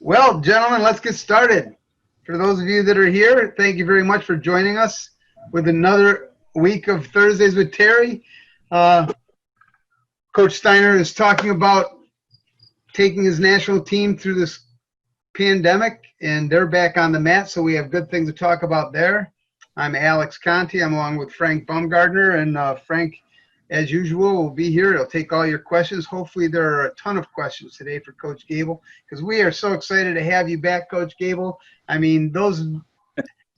Well, gentlemen, let's get started. For those of you that are here, thank you very much for joining us with another week of Thursdays with Terry. Coach Steiner is talking about taking his national team through this pandemic, and they're back on the mat, so we have good things to talk about there. I'm Alex Conti. I'm along with Frank Baumgartner, and Frank, as usual, will be here. He'll take all your questions. Hopefully there are a ton of questions today for Coach Gable, because we are so excited to have you back, Coach Gable. I mean,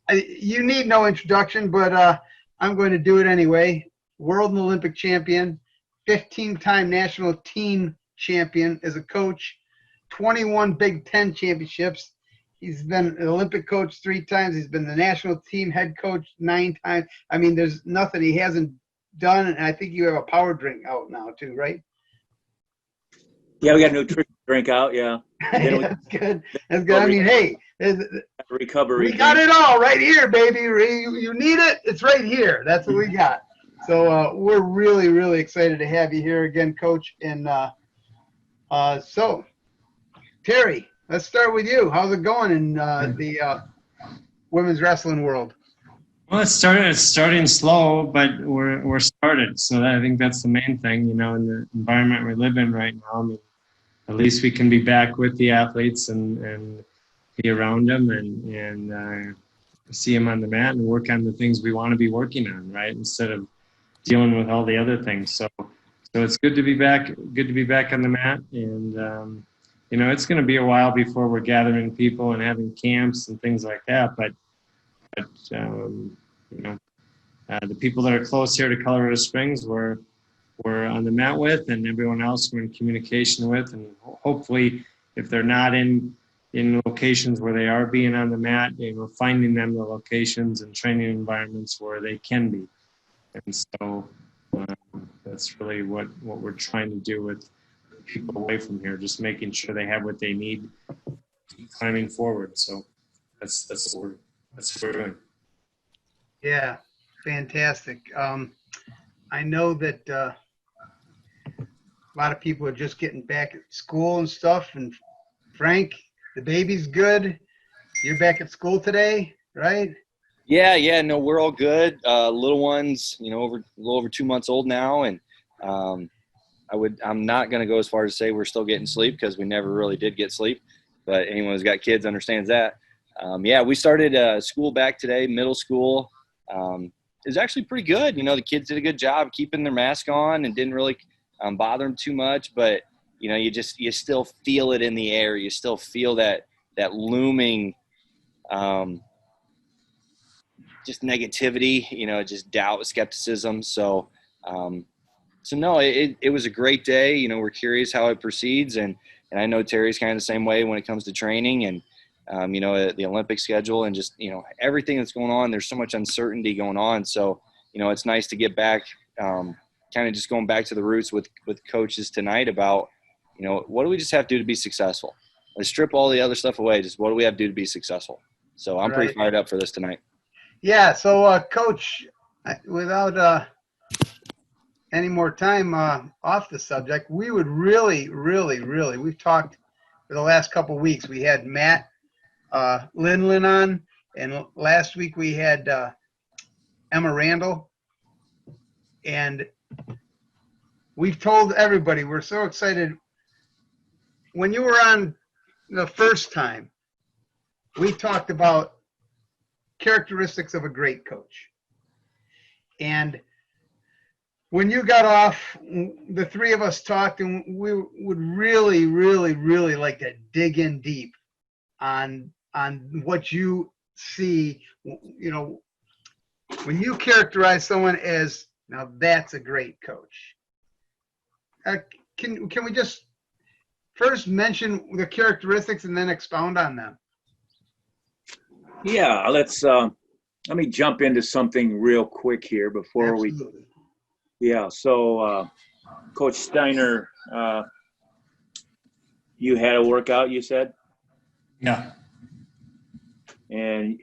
you need no introduction, but I'm going to do it anyway. World and Olympic champion, 15-time national team champion as a coach, 21 Big Ten championships. He's been an Olympic coach 3 times. He's been the national team head coach 9 times. I mean, there's nothing he hasn't done, and I think you have a power drink out now too, right? Yeah, we got a nutrition drink out, yeah. Yeah, that's good. That's good. I mean, hey, recovery. We got it all right here, baby. You need it, it's right here. That's what we got. So we're really, really excited to have you here again, Coach. And so, Terry, let's start with you. How's it going in the women's wrestling world? Well, it's starting slow, but we're started. So I think that's the main thing, in the environment we live in right now. I mean, at least we can be back with the athletes and be around them and see them on the mat and work on the things we want to be working on, right? Instead of dealing with all the other things. So it's good to be back. Good to be back on the mat, and it's going to be a while before we're gathering people and having camps and things like that. But the people that are close here to Colorado Springs, we're on the mat with, and everyone else we're in communication with, and hopefully, if they're not in locations where they are being on the mat, finding them the locations and training environments where they can be. And so that's really what we're trying to do with people away from here, just making sure they have what they need to keep climbing forward. So that's what we're doing. Yeah, fantastic. I know that a lot of people are just getting back at school and stuff. And Frank, the baby's good. You're back at school today, right? Yeah. No, we're all good. Little ones, a little over 2 months old now, and I'm not going to go as far as to say we're still getting sleep, because we never really did get sleep. But anyone who's got kids understands that. We started school back today, middle school. It was actually pretty good. The kids did a good job keeping their mask on and didn't really bother them too much. But you still feel it in the air. You still feel that looming just negativity, just doubt, skepticism. So no, it was a great day. We're curious how it proceeds, and I know Terry's kind of the same way when it comes to training and the Olympic schedule and just everything that's going on. There's so much uncertainty going on. So it's nice to get back, kind of just going back to the roots with coaches tonight about what do we just have to do to be successful? Let's strip all the other stuff away. Just what do we have to do to be successful? So I'm pretty fired up for this tonight. Yeah. So, Coach, without any more time off the subject, we would really, really, really, we've talked for the last couple of weeks. We had Matt Lindland on, and last week we had Emma Randall. And we've told everybody we're so excited. When you were on the first time, we talked about characteristics of a great coach. And when you got off, the 3 of us talked, and we would really, really, really like to dig in deep on what you see. When you characterize someone as, now that's a great coach. Can we just first mention the characteristics and then expound on them? Yeah, let me jump into something real quick here before Absolutely. So Coach Steiner, you had a workout, you said? Yeah. And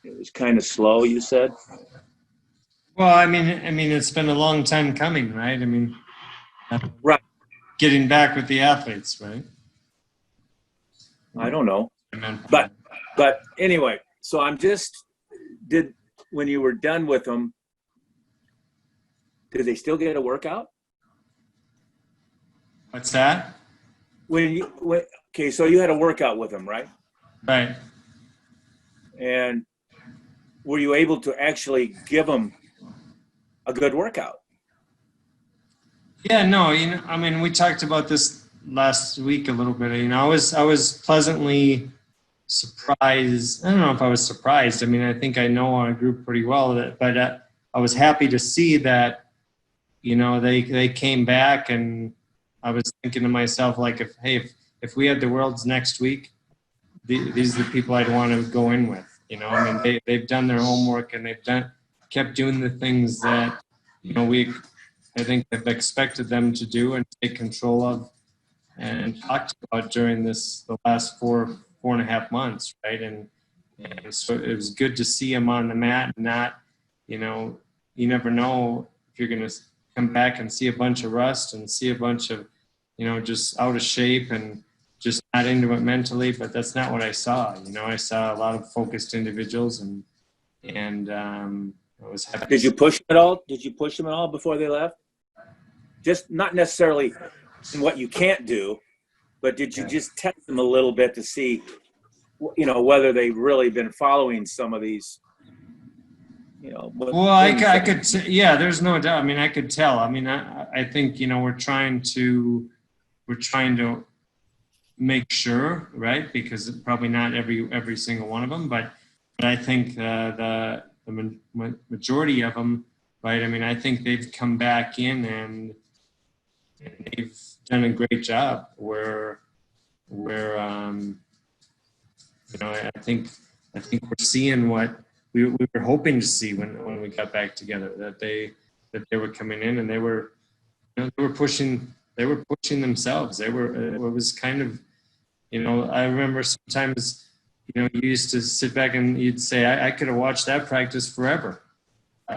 it was kind of slow, you said? Well, I mean, it's been a long time coming, right? Right. Getting back with the athletes, right? I don't know. Amen. But anyway, so when you were done with them, did they still get a workout? What's that? Okay, so you had a workout with them, right? Right. And were you able to actually give them a good workout? Yeah, no, I mean, we talked about this last week a little bit. I was pleasantly surprised. I don't know if I was surprised. I mean, I think I know our group pretty well, but I was happy to see that, they came back, and I was thinking to myself, like, if we had the Worlds next week, these are the people I'd want to go in with. I mean, they've done their homework, and kept doing the things that, I think have expected them to do and take control of and talked about during the last 4.5 months, right? And so it was good to see them on the mat, and not, you never know if you're going to come back and see a bunch of rust and see a bunch of, just out of shape and just not into it mentally. But that's not what I saw. I saw a lot of focused individuals, and I was happy. Did you push them at all? Did you push them at all before they left? Just not necessarily in what you can't do, but did you just test them a little bit to see, whether they've really been following some of these, Well, I could, there's no doubt. I mean, I could tell. I mean, I think, we're trying to make sure, right? Because probably not every single one of them, but I think the majority of them, right? I mean, I think they've come back in and they've done a great job. Where I think we're seeing what we were hoping to see when we got back together. That they were coming in and they were pushing themselves. It was kind of, I remember sometimes, you used to sit back and you'd say, I could have watched that practice forever,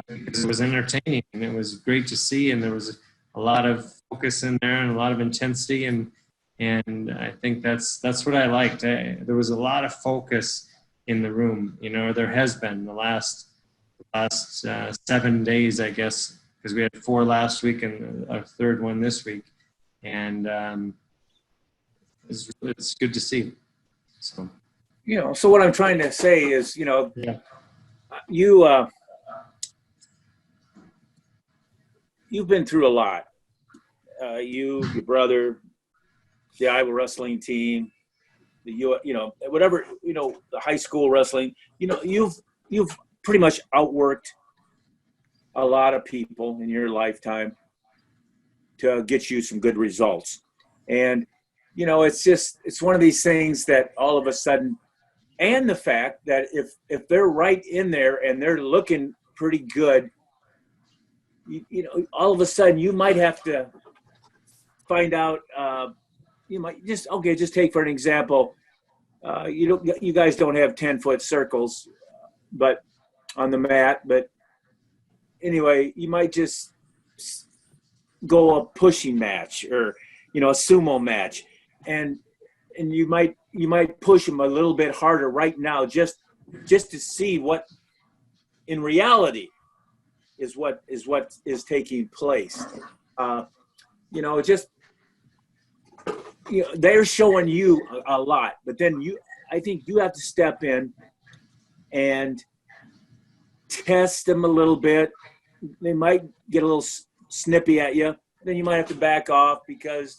because it was entertaining and it was great to see, and there was a lot of focus in there and a lot of intensity, and I think that's what I liked. There was a lot of focus in the room. There has been the last 7 days, I guess, because we had 4 last week and a third one this week, and it's good to see. So. So what I'm trying to say is, you've been through a lot. Your brother, the Iowa wrestling team, whatever, the high school wrestling, you've pretty much outworked a lot of people in your lifetime to get you some good results. And, it's one of these things that all of a sudden, and the fact that if they're right in there and they're looking pretty good, all of a sudden you might have to find out, you might just take for an example, you guys don't have 10-foot circles, but on the mat, but anyway, you might just go a pushing match or, a sumo match, and you might push them a little bit harder right now, just to see what in reality is what is taking place. They're showing you a lot, but then I think you have to step in and test them a little bit. They might get a little snippy at you. Then you might have to back off because,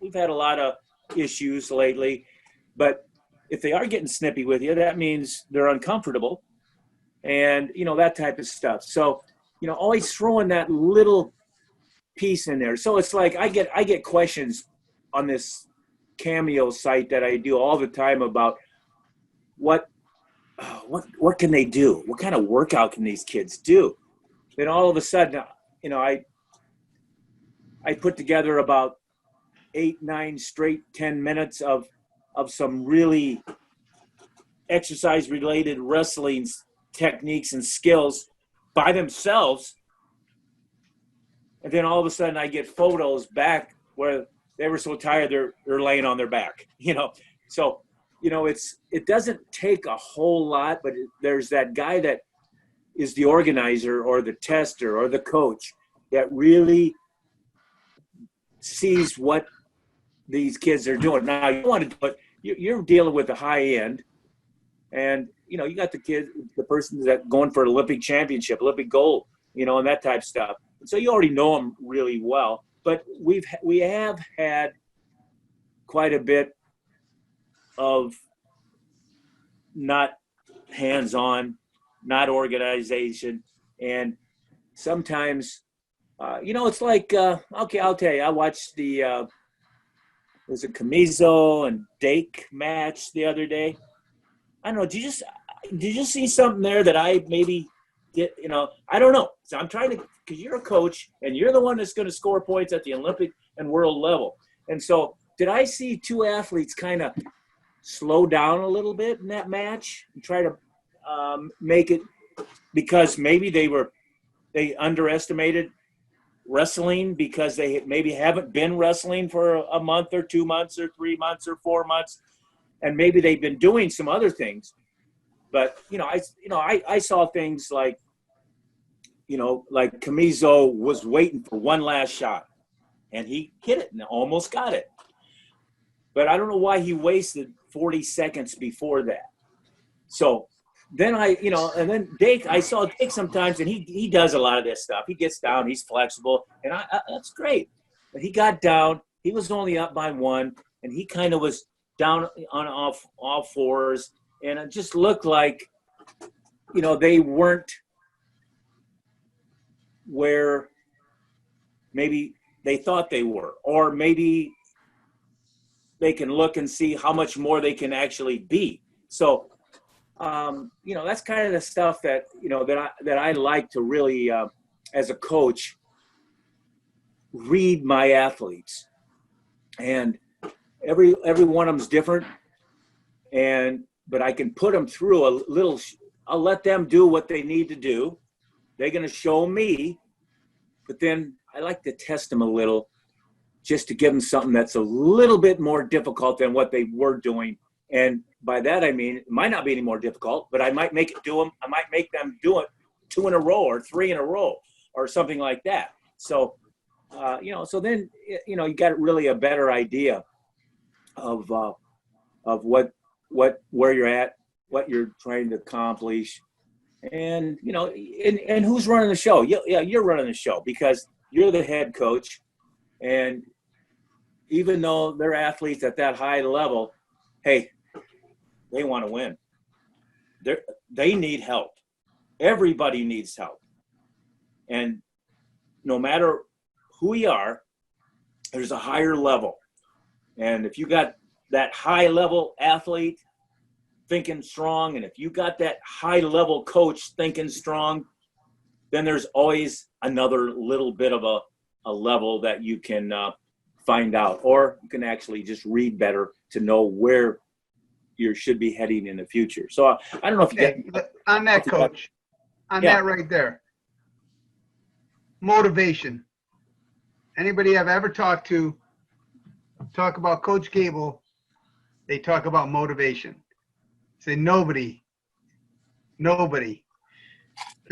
we've had a lot of issues lately. But if they are getting snippy with you, that means they're uncomfortable and, that type of stuff. So, always throwing that little piece in there. So it's like I get questions on this Cameo site that I do all the time about what can they do? What kind of workout can these kids do? Then all of a sudden, I put together about 8-9 straight 10 minutes of some really exercise related wrestling techniques and skills by themselves. And then all of a sudden I get photos back where they were so tired they're laying on their back, So it doesn't take a whole lot, but there's that guy that is the organizer or the tester or the coach that really sees what these kids are doing. Now, you want to do it, you're dealing with the high end, and you got the kid, the person that going for an Olympic championship, Olympic gold, and that type of stuff. So you already know them really well. But we have had quite a bit of not hands-on, not organization, and sometimes, it's like okay, I'll tell you, I watched the was it Camiso and Dake match the other day. I don't know. Did you see something there that I maybe did? I don't know. So I'm trying to, because you're a coach and you're the one that's going to score points at the Olympic and world level. And so did I see two athletes kind of slow down a little bit in that match and try to make it, because maybe they underestimated wrestling because they maybe haven't been wrestling for a month or 2 months or 3 months or 4 months, and maybe they've been doing some other things. But I saw things like Camiso was waiting for one last shot, and he hit it and almost got it. But I don't know why he wasted 40 seconds before that. So then and then Dake, I saw Dake sometimes, and he does a lot of this stuff. He gets down, he's flexible, and that's great. But he got down, he was only up by one, and he kind of was down on all fours, and it just looked like, they weren't where maybe they thought they were, or maybe they can look and see how much more they can actually be. So, that's kind of the stuff that, that I like to really, as a coach, read my athletes. And every one of them's different. But I can put them through a little, I'll let them do what they need to do. They're going to show me, but then I like to test them a little, just to give them something that's a little bit more difficult than what they were doing. And by that, I mean, it might not be any more difficult, but I might make them do it 2 in a row or 3 in a row or something like that. So, so then, you got really a better idea of where you're at, what you're trying to accomplish, and, and who's running the show. You're running the show because you're the head coach. And even though they're athletes at that high level, hey, they want to win. They need help. Everybody needs help. And no matter who we are, there's a higher level. And if you got that high level athlete thinking strong, and if you got that high level coach thinking strong, then there's always another little bit of a level that you can find out, or you can actually just read better to know where you should be heading in the future. So I don't know if you get on that, coach, on that right there. Motivation. Anybody I've ever talked to talk about Coach Gable, they talk about motivation. Say nobody can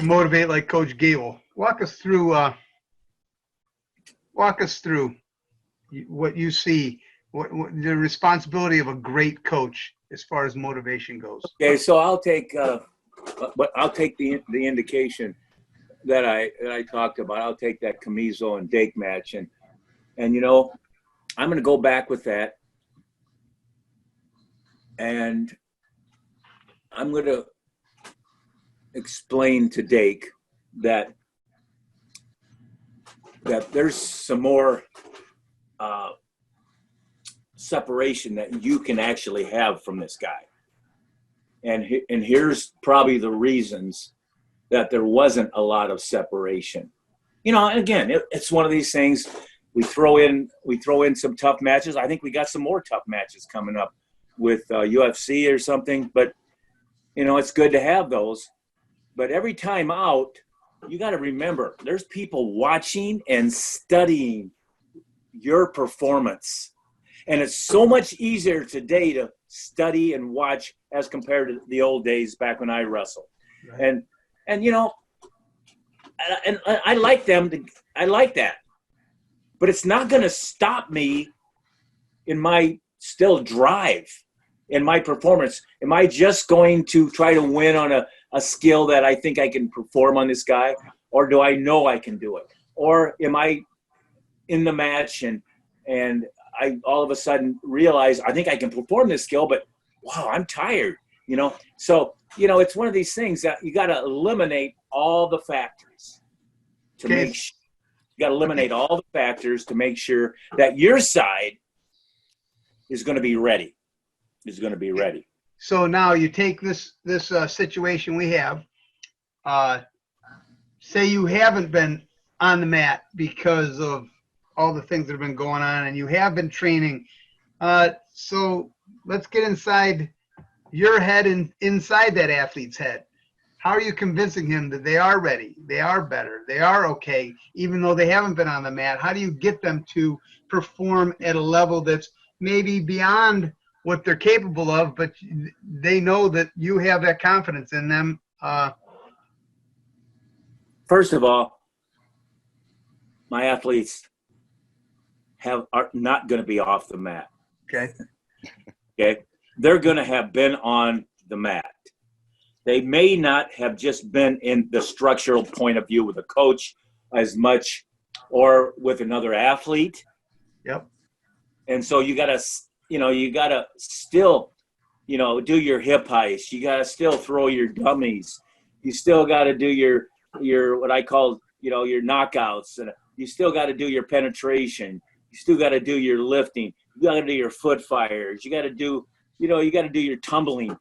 motivate like Coach Gable. Walk us through what you see, what the responsibility of a great coach as far as motivation goes. Okay, so I'll take the indication that I talked about. I'll take that Camiso and Dake match, and I'm going to go back with that, and I'm going to explain to Dake that there's some more separation that you can actually have from this guy. And here's probably the reasons that there wasn't a lot of separation. And again, it's one of these things. We throw in some tough matches. I think we got some more tough matches coming up with UFC or something. But it's good to have those. But every time out, you got to remember, there's people watching and studying your performance. And it's so much easier today to study and watch as compared to the old days back when I wrestled. Right. And you know, and I like them. I like that, but it's not going to stop me in my still drive, in my performance. Am I just going to try to win on a skill that I think I can perform on this guy, or do I know I can do it, or am I in the match and I all of a sudden realize I think I can perform this skill, but wow, I'm tired, you know? So, you know, it's one of these things that you got to eliminate all the factors to make sure. You got to eliminate all the factors to make sure that your side is going to be ready. So now you take this situation we have. Say you haven't been on the mat because of all the things that have been going on, and you have been training. So let's get inside your head and inside that athlete's head. How are you convincing him that they are ready, they are better, they are okay, even though they haven't been on the mat? How do you get them to perform at a level that's maybe beyond what they're capable of, but they know that you have that confidence in them? First of all, my athletes are not going to be off the mat. Okay. They're going to have been on the mat. They may not have just been in the structural point of view with a coach as much or with another athlete. Yep. And so you got to still, you know, do your hip heists. You got to still throw your dummies. You still got to do your what I call, you know, your knockouts. And you still got to do your penetration. You still got to do your lifting. You got to do your foot fires. You got to do, you know, you got to do your tumbling.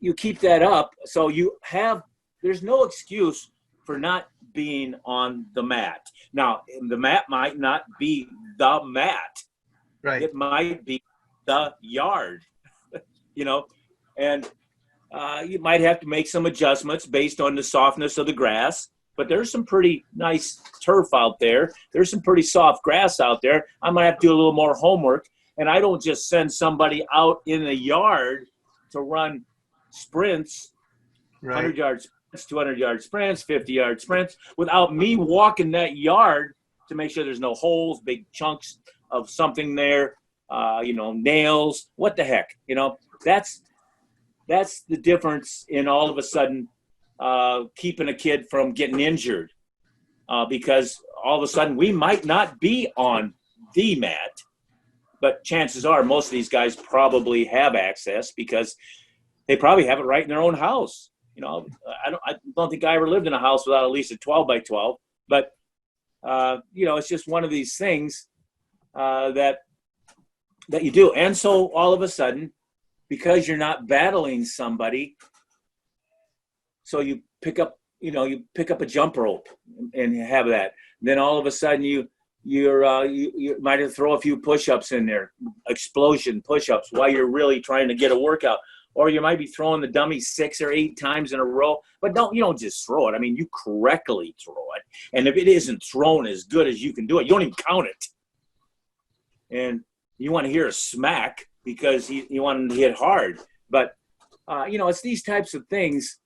You keep that up. So there's no excuse for not being on the mat. Now, the mat might not be the mat. Right. It might be the yard, you know, and you might have to make some adjustments based on the softness of the grass. But there's some pretty nice turf out there. There's some pretty soft grass out there. I might have to do a little more homework. And I don't just send somebody out in the yard to run sprints, Right. 100-yard sprints, 200-yard sprints, 50-yard sprints, without me walking that yard to make sure there's no holes, big chunks of something there, you know, nails. What the heck? You know, that's the difference in all of a sudden keeping a kid from getting injured because all of a sudden we might not be on the mat, but chances are most of these guys probably have access because they probably have it right in their own house. You know, I don't think I ever lived in a house without at least a 12 by 12, but you know, it's just one of these things that you do. And so all of a sudden, because you're not battling somebody, so you pick up a jump rope and have that. Then all of a sudden you might have throw a few push-ups in there, explosion push-ups while you're really trying to get a workout. Or you might be throwing the dummy 6 or 8 times in a row, but you don't just throw it. I mean, you correctly throw it. And if it isn't thrown as good as you can do it, you don't even count it. And you want to hear a smack because you want him to hit hard. But, you know, it's these types of things.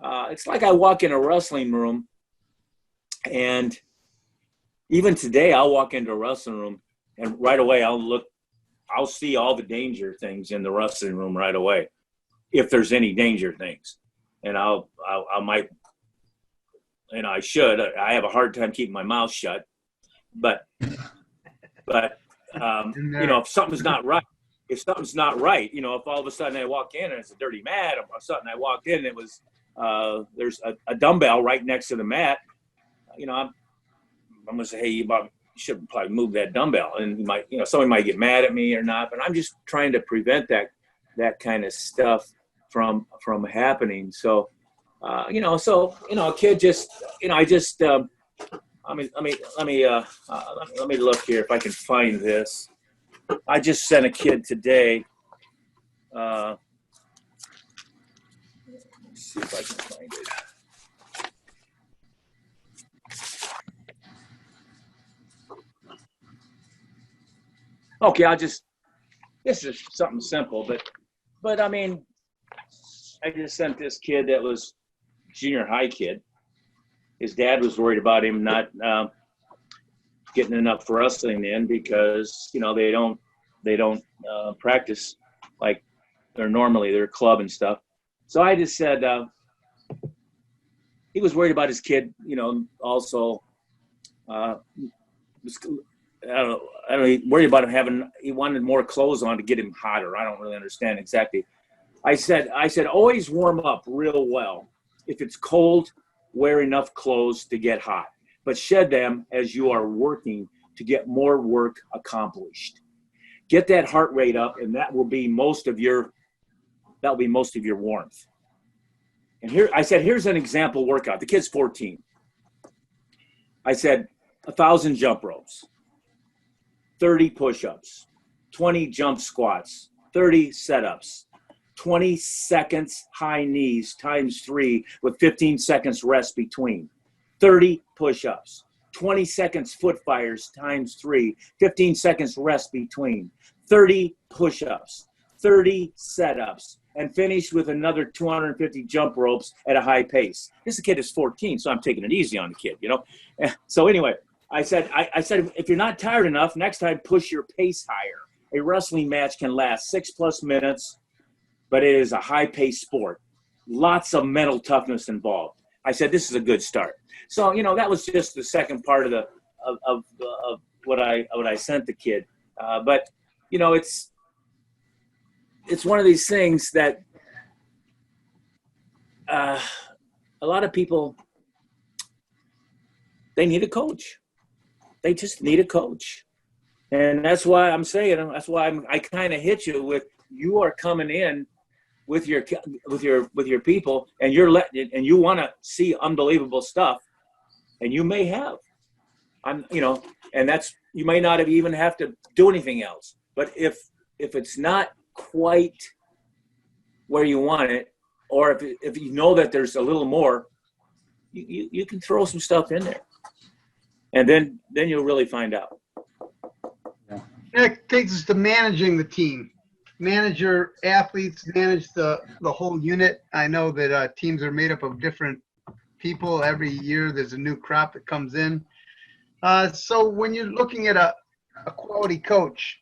It's like I walk in a wrestling room, and even today I'll walk into a wrestling room, and right away I'll see all the danger things in the wrestling room right away, if there's any danger things. And I might, and I should. I have a hard time keeping my mouth shut, but you know, if something's not right, you know, if all of a sudden I walk in and it's a dirty mat, or something I walked in and it was there's a dumbbell right next to the mat, you know, I'm gonna say, hey, you should probably move that dumbbell, and somebody might get mad at me or not, but I'm just trying to prevent that kind of stuff from happening. So, you know, a kid just, you know, I just, let me look here if I can find this. I just sent a kid today. Let's see if I can find it. Okay, I'll just this is something simple, but I mean, I just sent this kid that was junior high kid. His dad was worried about him not getting enough wrestling in because, you know, they don't practice like they're normally, their club and stuff. So I just said, he was worried about his kid, you know, also, I don't know, he worried about him he wanted more clothes on to get him hotter. I don't really understand exactly. I said, always warm up real well. If it's cold, wear enough clothes to get hot, but shed them as you are working to get more work accomplished. Get that heart rate up, and that will be most of your warmth. And here, I said, here's an example workout. The kid's 14. I said, 1,000 jump ropes, 30 push-ups, 20 jump squats, 30 setups, 20 seconds high knees times 3 with 15 seconds rest between, 30 push-ups, 20 seconds foot fires times 3, 15 seconds rest between, 30 push-ups, 30 setups, and finish with another 250 jump ropes at a high pace. This kid is 14, so I'm taking it easy on the kid, you know? So anyway, I said, if you're not tired enough, next time push your pace higher. A wrestling match can last 6+ minutes, but it is a high-paced sport. Lots of mental toughness involved. I said, this is a good start. So, you know, that was just the second part of what I sent the kid. But, you know, it's one of these things that a lot of people, they need a coach. They just need a coach. And that's why I'm saying, that's why I kind of hit you with, you are coming in with your people, and you want to see unbelievable stuff, and you may have, and that's, you may not even have to do anything else. But if it's not quite where you want it, or if you know that there's a little more, you can throw some stuff in there, and then you'll really find out. That takes us to managing the team. Manage your athletes, manage the whole unit. I know that teams are made up of different people. Every year there's a new crop that comes in. So when you're looking at a quality coach,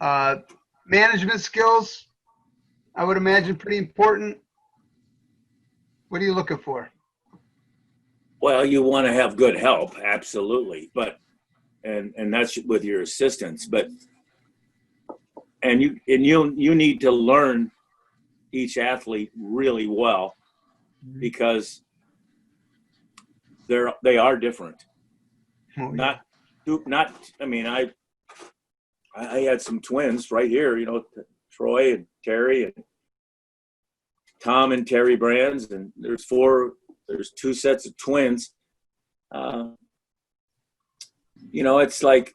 management skills, I would imagine pretty important. What are you looking for? Well, you want to have good help, absolutely, but and that's with your assistants, but and you need to learn each athlete really well, because they are different. Oh, yeah. Not. I mean, I had some twins right here, you know, Troy and Terry and Tom and Terry Brands, and there's 2 sets of twins. You know, it's like,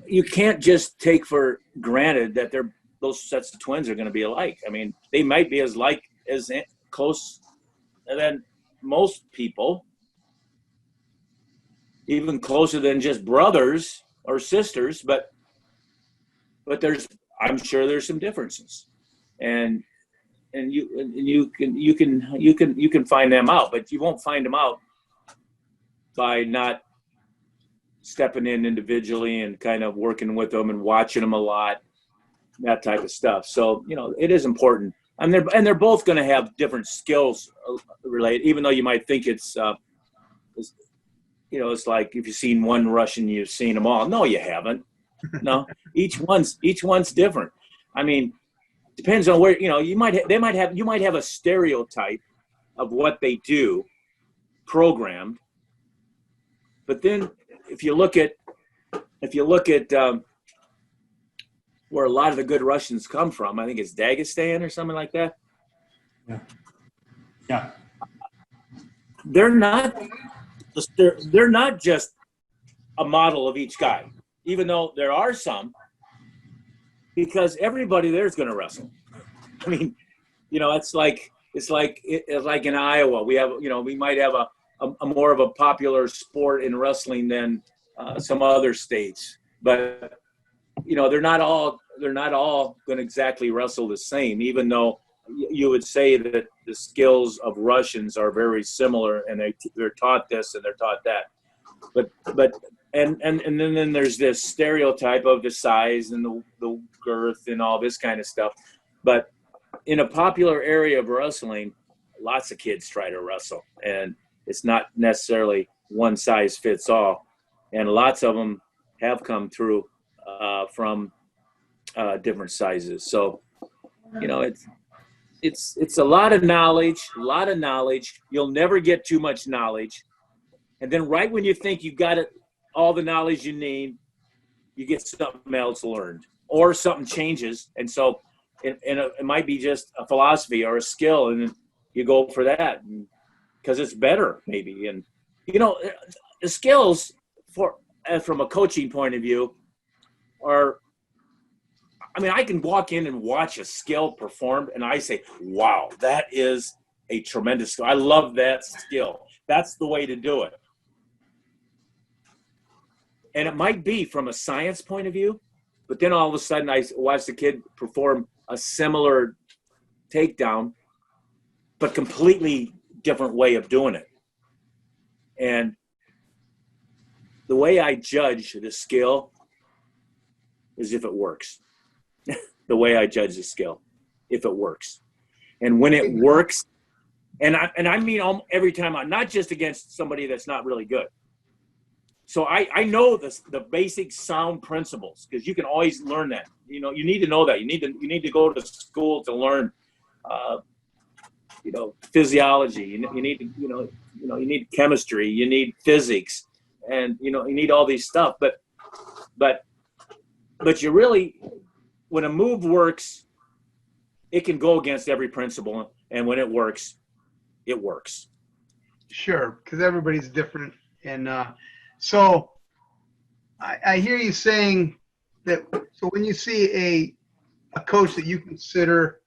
you can't just take for granted that those sets of twins are going to be alike. I mean, they might be as close than most people, even closer than just brothers or sisters, but I'm sure there's some differences, and you can find them out, but you won't find them out by not stepping in individually and kind of working with them and watching them a lot, that type of stuff. So, you know, it is important, and they're both going to have different skills related, even though you might think it's like, if you've seen one Russian, you've seen them all. No, you haven't. No, each one's different. I mean, depends on where, you know, you might have a stereotype of what they do programmed, but then if you look at where a lot of the good Russians come from, I think it's Dagestan or something like that. Yeah. They're not just a model of each guy, even though there are some, because everybody there is going to wrestle. I mean, you know, it's like in Iowa, we might have a more of a popular sport in wrestling than some other states. but they're not all going to exactly wrestle the same, even though you would say that the skills of Russians are very similar, and they're taught this and they're taught that. But then there's this stereotype of the size and the girth and all this kind of stuff. But in a popular area of wrestling, lots of kids try to wrestle, and it's not necessarily one size fits all. And lots of them have come through from different sizes. So, it's a lot of knowledge. You'll never get too much knowledge. And then right when you think you've got all the knowledge you need, you get something else learned, or something changes. And so it might be just a philosophy or a skill, and you go for that because it's better maybe. And, the skills from a coaching point of view are, I can walk in and watch a skill performed, and I say, wow, that is a tremendous skill. I love that skill. That's the way to do it. And it might be from a science point of view, but then all of a sudden I watch the kid perform a similar takedown, but completely different way of doing it. And the way I judge the skill is if it works. The way I judge the skill, if it works. And when it works, and I mean every time, not just against somebody that's not really good. So I know the basic sound principles, because you can always learn that. You need to know that. You need to go to school to learn, physiology. You need to, you need chemistry. You need physics, and you need all these stuff. But you really, when a move works, it can go against every principle, and when it works, it works. Sure, because everybody's different, and so I hear you saying that. So when you see a coach that you consider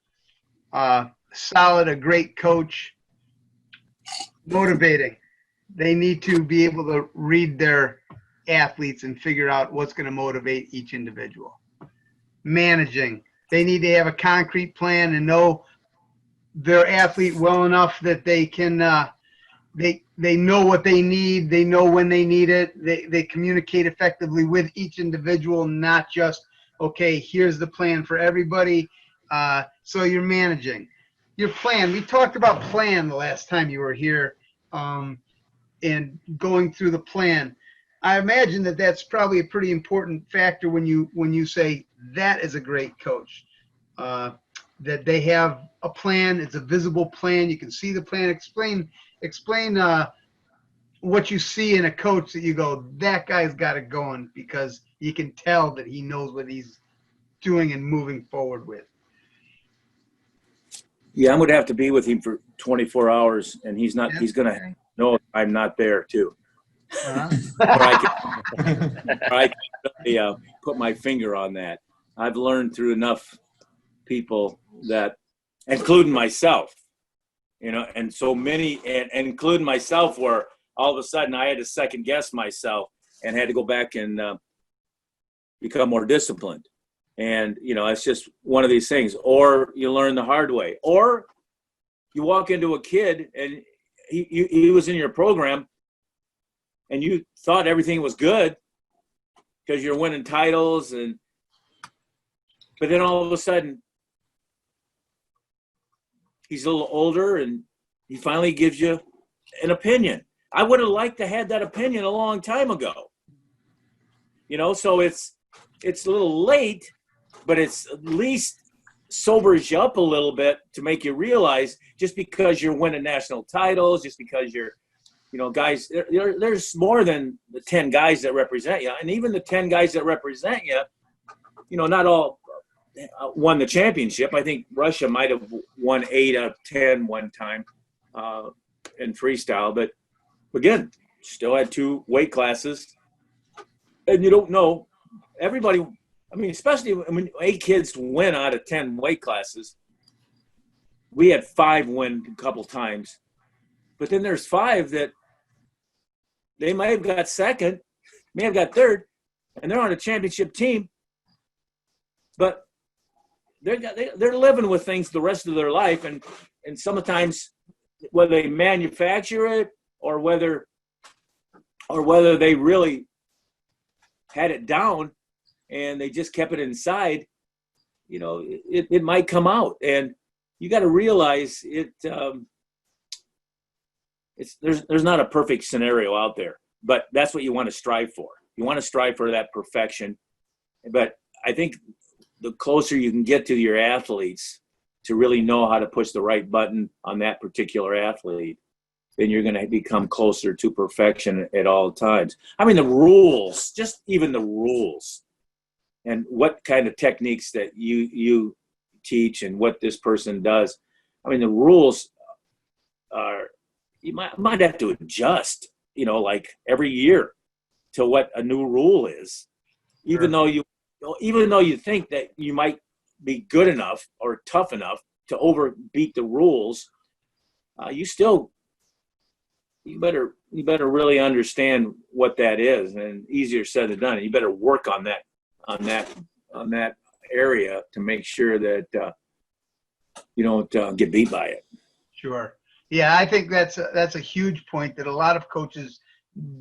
solid, a great coach, motivating, they need to be able to read their athletes and figure out what's going to motivate each individual. Managing, they need to have a concrete plan and know their athlete well enough that they can they know what they need, they know when they need it, they communicate effectively with each individual, not just, okay, here's the plan for everybody. So you're managing your plan. We talked about plan the last time you were here, and going through the plan. I imagine that that's probably a pretty important factor when you say that is a great coach, that they have a plan. It's a visible plan. You can see the plan. Explain what you see in a coach that you go, that guy's got it going, because you can tell that he knows what he's doing and moving forward with. Yeah, I'm going to have to be with him for 24 hours, and he's going to know I'm not there too. Or I can really, put my finger on that. I've learned through enough people that, including myself, and so many, and including myself, where all of a sudden I had to second guess myself and had to go back and become more disciplined. And, it's just one of these things. Or you learn the hard way. Or you walk into a kid and he was in your program and you thought everything was good because you're winning titles. But then all of a sudden, he's a little older and he finally gives you an opinion. I would have liked to have that opinion a long time ago. So it's a little late, but it's at least sobers you up a little bit to make you realize, just because you're winning national titles, just because you're, guys, there's more than the 10 guys that represent you. And even the 10 guys that represent you, not all won the championship. I think Russia might have won 8 out of 10 one time in freestyle. But again, still had 2 weight classes. And you don't know. Everybody, especially when 8 kids win out of 10 weight classes. We had 5 win a couple times. But then there's 5 that they might have got second, may have got third, and they're on a championship team, but they're living with things the rest of their life, and sometimes whether they manufacture it or whether they really had it down and they just kept it inside, you know, it might come out. And you got to realize there's not a perfect scenario out there, but that's what you want to strive for. You want to strive for that perfection. But I think the closer you can get to your athletes to really know how to push the right button on that particular athlete, then you're going to become closer to perfection at all times. I mean, the rules, just even the rules, and what kind of techniques that you teach and what this person does. I mean, the rules are, you might have to adjust, you know, like every year to what a new rule is, even though you think that you might be good enough or tough enough to beat the rules. You better really understand what that is, and easier said than done. You better work on that area to make sure that you don't get beat by it. Sure. Yeah, I think that's a huge point that a lot of coaches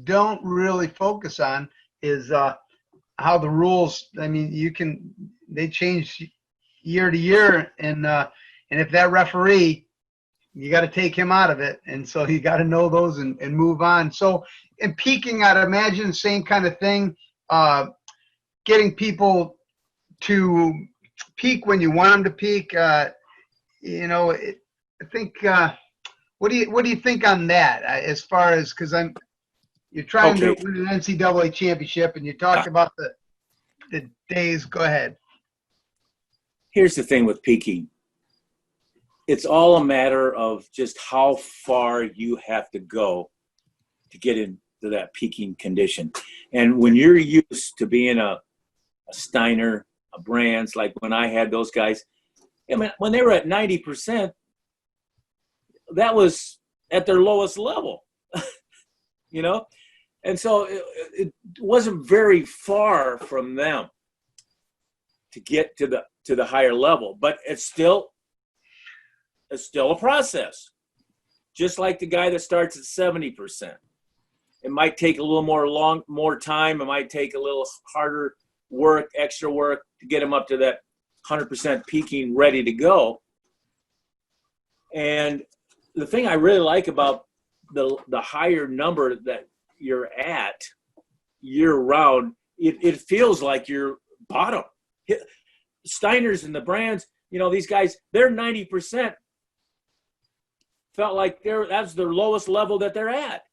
don't really focus on, is how the rules, I mean, they change year to year, and if that referee, you got to take him out of it, and so you got to know those and move on. So in peaking, I'd imagine the same kind of thing, getting people to peak when you want them to peak. You know, I think. What do you think on that? As far as, because you're trying to win an NCAA championship, and you talked about the days. Go ahead. Here's the thing with peaking. It's all a matter of just how far you have to go to get into that peaking condition. And when you're used to being a Steiner, a Brands, like when I had those guys, I mean, when they were at 90%, that was at their lowest level, you know? And so it wasn't very far from them to get to the higher level, but it's still a process. Just like the guy that starts at 70%. It might take a little more time. It might take a little harder work, extra work to get him up to that 100% peaking, ready to go. And the thing I really like about the higher number that you're at year round, it feels like you're bottom. Steiners and the Brands, you know, these guys, they're 90%. Felt like that's their lowest level that they're at.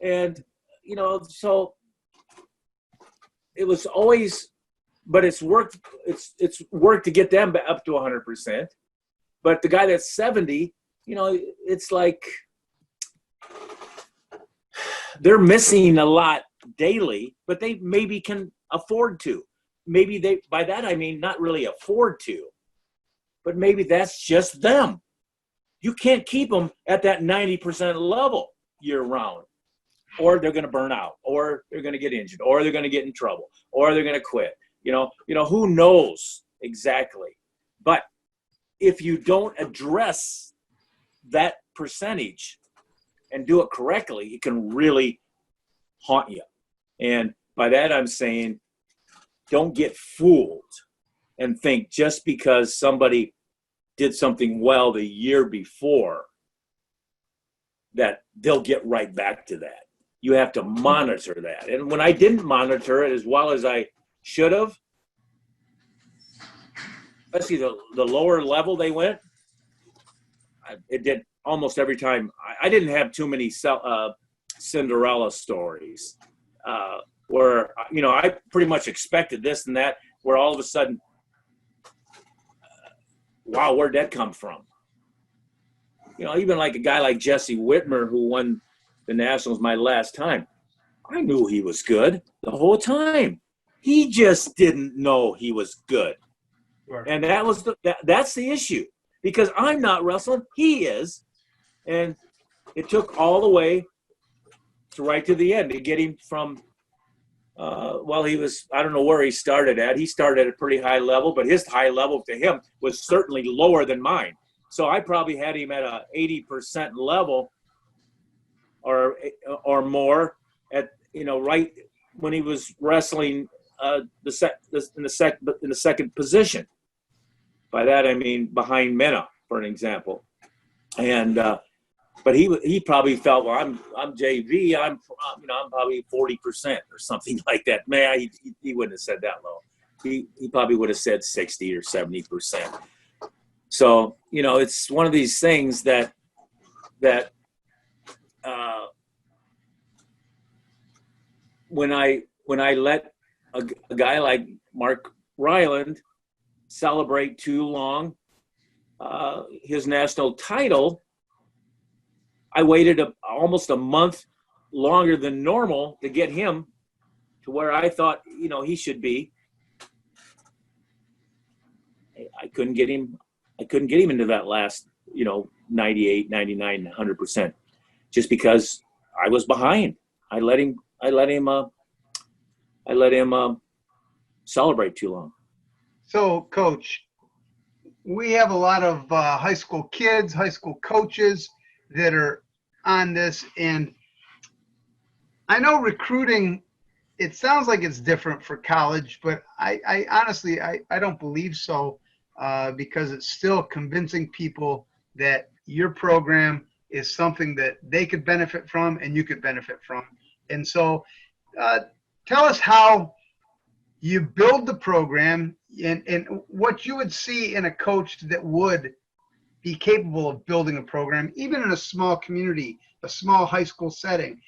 And, you know, so it was always, but it's worked to get them up to 100%. But the guy that's 70, you know, it's like they're missing a lot daily, but they maybe can afford to. Maybe by that I mean not really afford to, but maybe that's just them. You can't keep them at that 90% level year round, or they're going to burn out, or they're going to get injured, or they're going to get in trouble, or they're going to quit. You know, who knows exactly? But if you don't address that percentage and do it correctly, it can really haunt you. And by that I'm saying, don't get fooled and think just because somebody did something well the year before that they'll get right back to that. You have to monitor that. And when I didn't monitor it as well as I should have, especially the lower level they went, it did almost every time. I didn't have too many Cinderella stories where, you know, I pretty much expected this and that, where all of a sudden, wow, where'd that come from? You know, even like a guy like Jesse Whitmer, who won the Nationals my last time. I knew he was good the whole time. He just didn't know he was good. Sure. And that's the issue. Because I'm not wrestling, he is. And it took all the way to right to the end to get him from Well, I don't know where he started at. He started at a pretty high level, but his high level to him was certainly lower than mine. So I probably had him at a 80% level or more at, right when he was wrestling in the second position. By that I mean behind Mena, for an example. And but he probably felt, well, I'm JV, I'm probably 40% or something like that. Man, he wouldn't have said that low. He probably would have said 60 or 70%. So it's one of these things that when I let a guy like Mark Ryland celebrate too long his national title, I waited almost a month longer than normal to get him to where I thought he should be. I couldn't get him into that last 98, 99, 100%, just because I was behind. I let him celebrate too long. So, Coach, we have a lot of high school kids, high school coaches that are on this, and I know recruiting, it sounds like it's different for college, but I honestly don't believe so, because it's still convincing people that your program is something that they could benefit from and you could benefit from. And so tell us how you build the program and what you would see in a coach that would be capable of building a program, even in a small community, a small high school setting.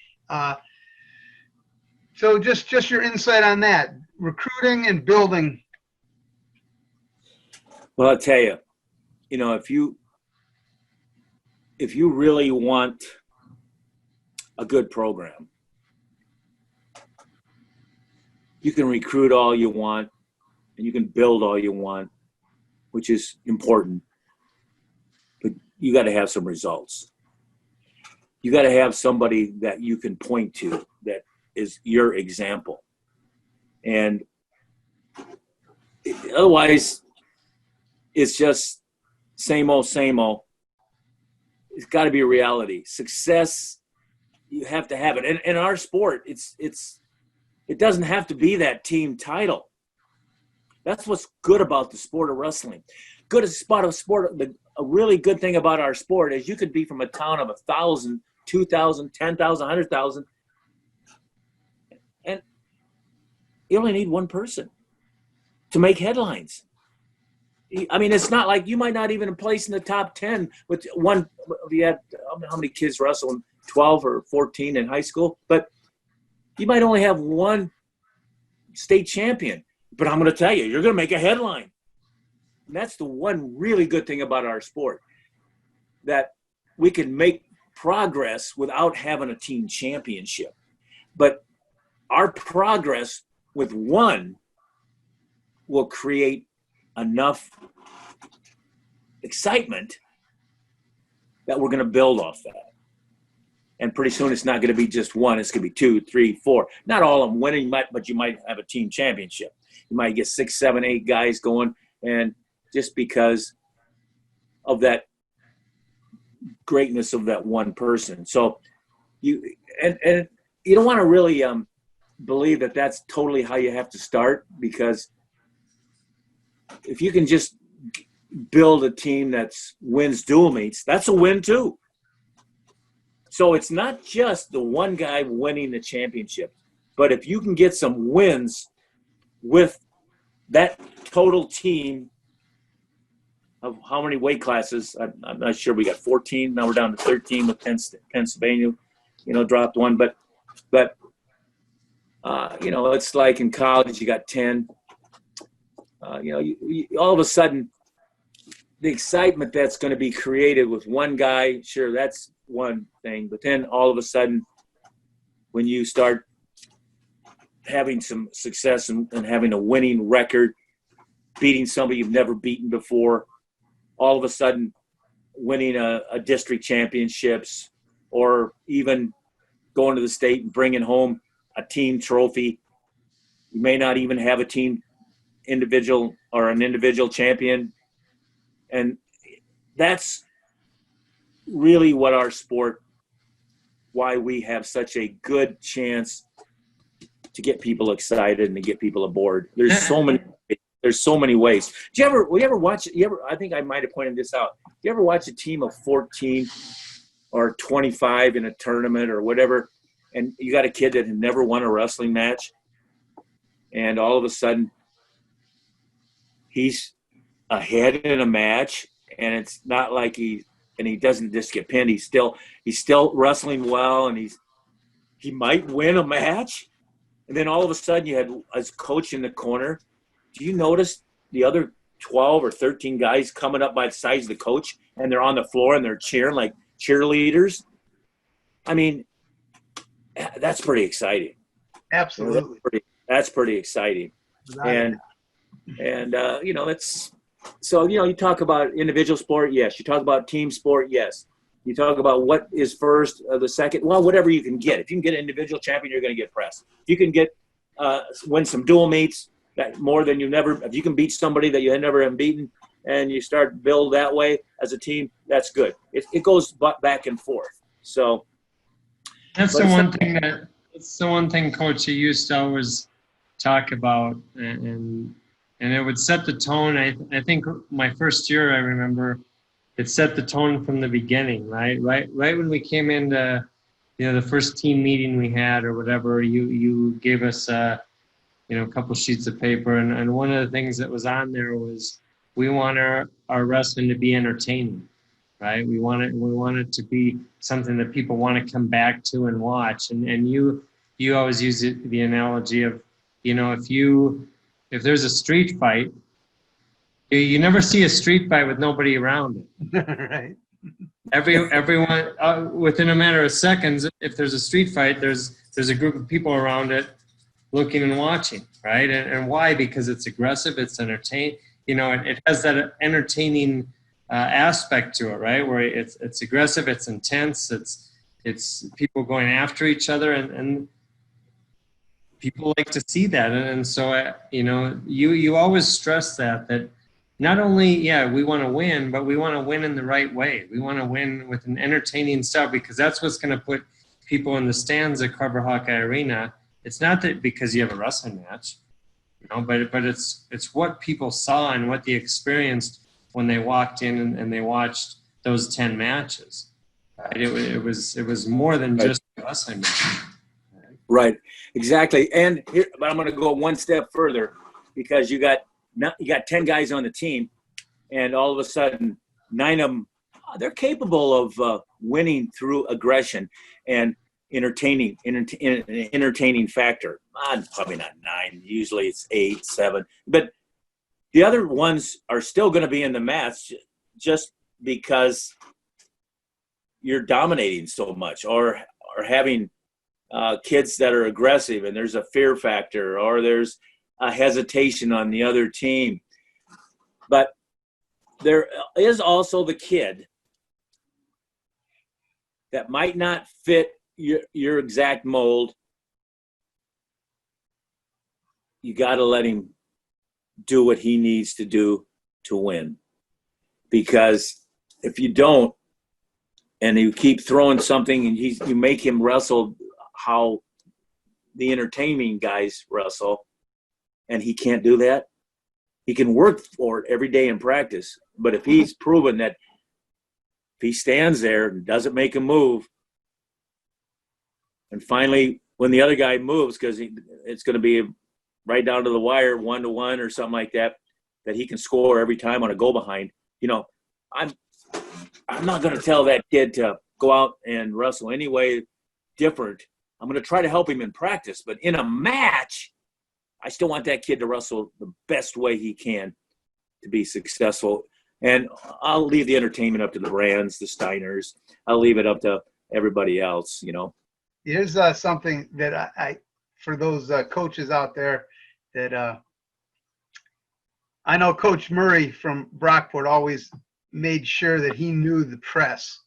So just your insight on that, recruiting and building. Well, I'll tell you, if you really want a good program, you can recruit all you want and you can build all you want, which is important, but you got to have some results. You got to have somebody that you can point to that is your example. And otherwise, it's just same old, same old. It's got to be a reality. Success, you have to have it. And in our sport, it doesn't have to be that team title. That's what's good about the sport of wrestling. A really good thing about our sport is you could be from a town of 1,000, 2,000, 10,000, 100,000, and you only need one person to make headlines. I mean, it's not like you might not even place in the top 10 with one. You had how many kids wrestling? 12 or 14 in high school, but you might only have one state champion. But I'm going to tell you, you're going to make a headline. And that's the one really good thing about our sport, that we can make progress without having a team championship. But our progress with one will create enough excitement that we're going to build off that. And pretty soon it's not going to be just one. It's going to be 2, 3, 4. Not all of them winning, but you might have a team championship. You might get 6, 7, 8 guys going, and just because of that greatness of that one person. So you don't want to really believe that that's totally how you have to start, because if you can just build a team that wins dual meets, that's a win too. So it's not just the one guy winning the championship, but if you can get some wins with that total team of how many weight classes, I'm not sure. We got 14. Now we're down to 13 with Pennsylvania, dropped one. But it's like in college, you got 10. All of a sudden, the excitement that's going to be created with one guy, sure, that's one thing. But then all of a sudden, when you start having some success and having a winning record, beating somebody you've never beaten before, all of a sudden winning a district championships, or even going to the state and bringing home a team trophy, You may not even have a team individual or an individual champion. And that's really what our sport, why we have such a good chance to get people excited and to get people aboard. There's so many ways. Will you ever watch, I think I might have pointed this out. Do you ever watch a team of 14 or 25 in a tournament or whatever, and you got a kid that had never won a wrestling match, and all of a sudden he's ahead in a match, and it's not like he doesn't just get pinned. He's still wrestling well, and he might win a match. And then all of a sudden you had a coach in the corner. Do you notice the other 12 or 13 guys coming up by the sides of the coach, and they're on the floor and they're cheering like cheerleaders? I mean, that's pretty exciting. Absolutely. That's pretty exciting. Right. And that's, so, you talk about individual sport. Yes. You talk about team sport. Yes. You talk about what is first, the second, well, whatever you can get. If you can get an individual champion, you're going to get press. If you can get, win some dual meets, that more than if you can beat somebody that you had never been beaten, and you start build that way as a team, that's good. It goes back and forth. So that's the one thing, Coach, you used to always talk about, and it would set the tone. I think my first year, I remember, it set the tone from the beginning, right? Right when we came into, the first team meeting we had or whatever, you gave us a couple sheets of paper, and one of the things that was on there was, we want our wrestling to be entertaining, right? We want it to be something that people want to come back to and watch. And you always use the analogy of, if there's a street fight, you never see a street fight with nobody around it. Right. Everyone within a matter of seconds, if there's a street fight, there's a group of people around it looking and watching, right? And why? Because it's aggressive, it's entertaining. It has that entertaining aspect to it, right? Where it's aggressive, it's intense, it's people going after each other, and people like to see that. And so, you always stress that not only, we want to win, but we want to win in the right way. We want to win with an entertaining style, because that's what's going to put people in the stands at Carver Hawkeye Arena. It's not that because you have a wrestling match, but it's what people saw and what they experienced when they walked in and they watched those 10 matches. Right? It was more than just a wrestling match. Right, exactly. And here, but I'm going to go one step further, because you got 10 guys on the team, and all of a sudden 9 of them, they're capable of winning through aggression and entertaining factor. Probably not 9. Usually it's 8, 7. But the other ones are still going to be in the match just because you're dominating so much, or having kids that are aggressive, and there's a fear factor, or there's a hesitation on the other team. But there is also the kid that might not fit your exact mold. You got to let him do what he needs to do to win. Because if you don't, and you keep throwing something, and you make him wrestle how the entertaining guys wrestle, and he can't do that, he can work for it every day in practice. But if he's proven that if he stands there and doesn't make a move, and finally when the other guy moves, because it's going to be right down to the wire, 1-to-1 or something like that, that he can score every time on a go behind, I'm not going to tell that kid to go out and wrestle any way different. I'm going to try to help him in practice, but in a match, I still want that kid to wrestle the best way he can to be successful. And I'll leave the entertainment up to the brands, the Steiners. I'll leave it up to everybody else, Here's something that I for those coaches out there that I know Coach Murray from Brockport always made sure that he knew the press.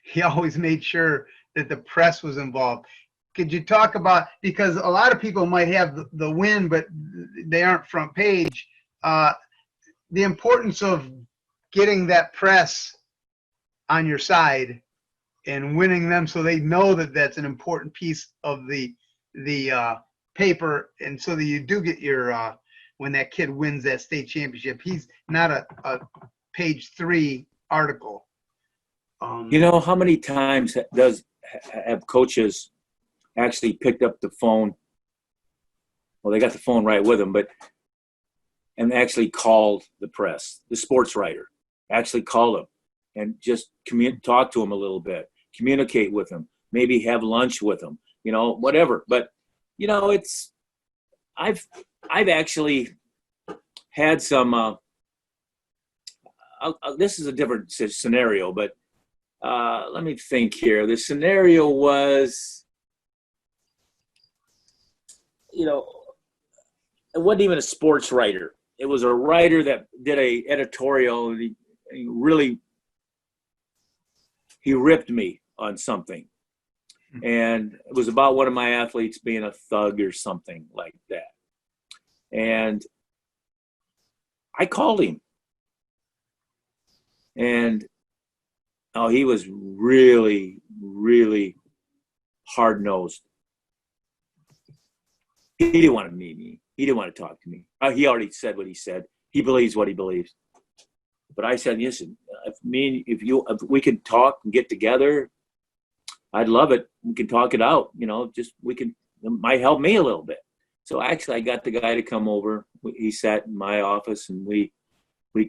He always made sure that the press was involved. could you talk about, because a lot of people might have the win, but they aren't front page, the importance of getting that press on your side and winning them so they know that that's an important piece of the paper, and so that you do get your when that kid wins that state championship, he's not a page 3 article. You know, how many times have coaches actually picked up the phone? Well, they got the phone right with them, and actually called the press, the sports writer, actually called them and just talk to them a little bit, communicate with them, maybe have lunch with them, you know, whatever. But, you know, I've actually had some, this is a different scenario, but let me think here. The scenario was, you know, it wasn't even a sports writer. It was a writer that did a editorial, and he ripped me on something. And it was about one of my athletes being a thug or something like that. And I called him. And he was really, really hard-nosed. He didn't want to meet me. He didn't want to talk to me. He already said what he said. He believes what he believes. But I said, listen, if we could talk and get together, I'd love it. We can talk it out. You know, it might help me a little bit. So actually, I got the guy to come over. He sat in my office, and we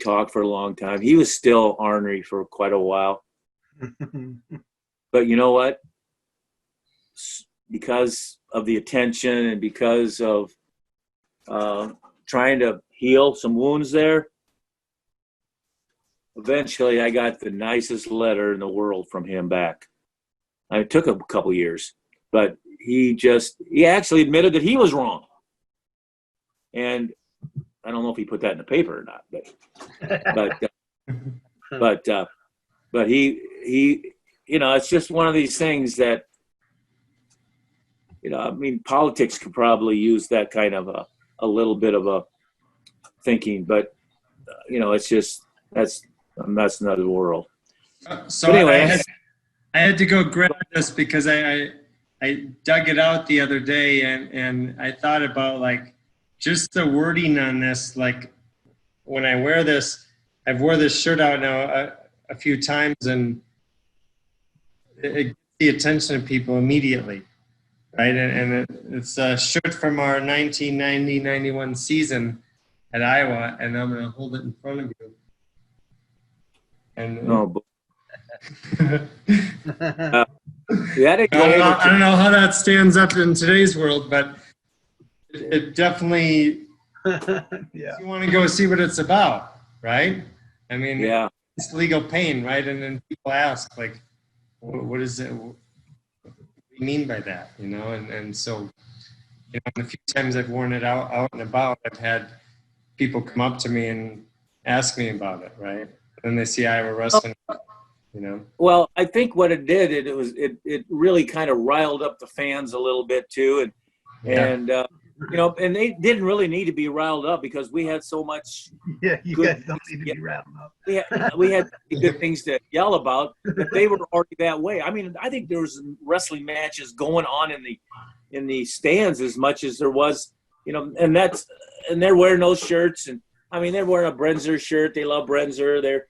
talked for a long time. He was still ornery for quite a while. But you know what? Because of the attention and because of trying to heal some wounds there, eventually I got the nicest letter in the world from him back. It took a couple years, but he actually admitted that he was wrong. And I don't know if he put that in the paper or not, but he, you know, it's just one of these things that, you know, I mean, politics could probably use that kind of a little bit of a thinking, but you know, it's just, that's another world. So but anyway, I had to go grab this because I dug it out the other day, and I thought about like just the wording on this. Like when I wear this, I've wore this shirt out now a few times, and it gets the attention of people immediately, right? And it's a shirt from our 1990-91 season at Iowa, and I'm going to hold it in front of you. And I don't know how that stands up in today's world, but it definitely, Yeah. you want to go see what it's about, right? I mean, yeah. It's legal pain, right? And then people ask, like, what is it? What do you mean by that? You know, and so, you know, a few times I've worn it out and about, I've had people come up to me and ask me about it, right? Then they see Iowa wrestling, you know. Well, I think what it did, it really kind of riled up the fans a little bit too, and you know, and they didn't really need to be riled up because we had so much. Yeah, you guys don't need to be riled up. We had good things to yell about, but they were already that way. I mean, I think there was wrestling matches going on in the stands as much as there was, you know, and they're wearing those shirts, and I mean, they're wearing a Brenzer shirt. They love Brenzer. They're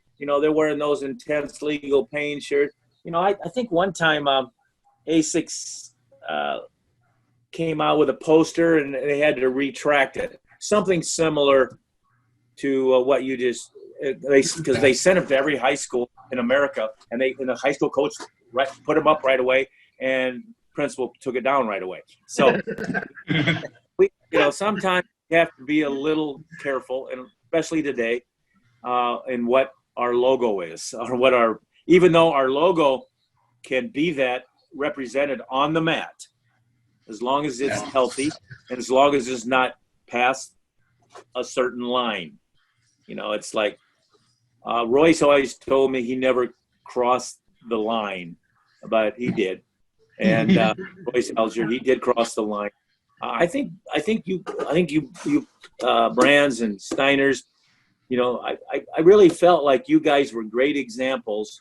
wearing those intense legal pain shirts. You know, I think one time ASICS came out with a poster and they had to retract it. Something similar to what you just because they sent them to every high school in America, and the high school coach put them up right away, and principal took it down right away. So sometimes you have to be a little careful, and especially today, in what our logo is, or even though our logo can be that represented on the mat, as long as it's healthy and as long as it's not past a certain line. You know, it's like Royce always told me he never crossed the line, but he did. And Royce Alger, he did cross the line. I think you Brands and Steiners, you know, I really felt like you guys were great examples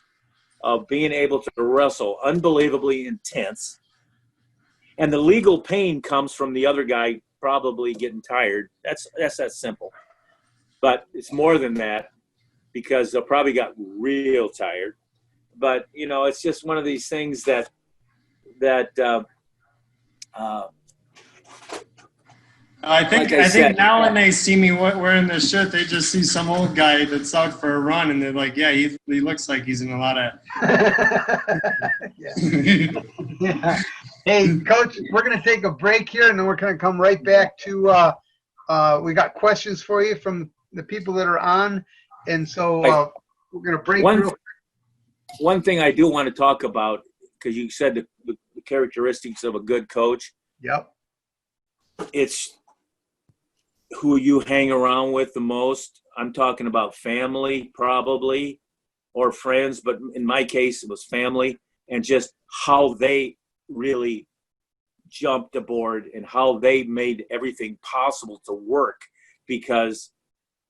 of being able to wrestle unbelievably intense. And the legal pain comes from the other guy probably getting tired. That's that simple. But it's more than that, because they probably got real tired. But, you know, it's just one of these things that I think like I said, think now when they see me wearing this shirt, they just see some old guy that's out for a run, and they're like, "Yeah, he looks like he's in a lot of." Yeah. Hey, Coach, we're going to take a break here, and then we're going to come right back to we got questions for you from the people that are on, and so we're going to break. One thing I do want to talk about, because you said the characteristics of a good coach. Yep. It's who you hang around with the most. I'm talking about family, probably, or friends, but in my case, it was family, and just how they really jumped aboard and how they made everything possible to work, because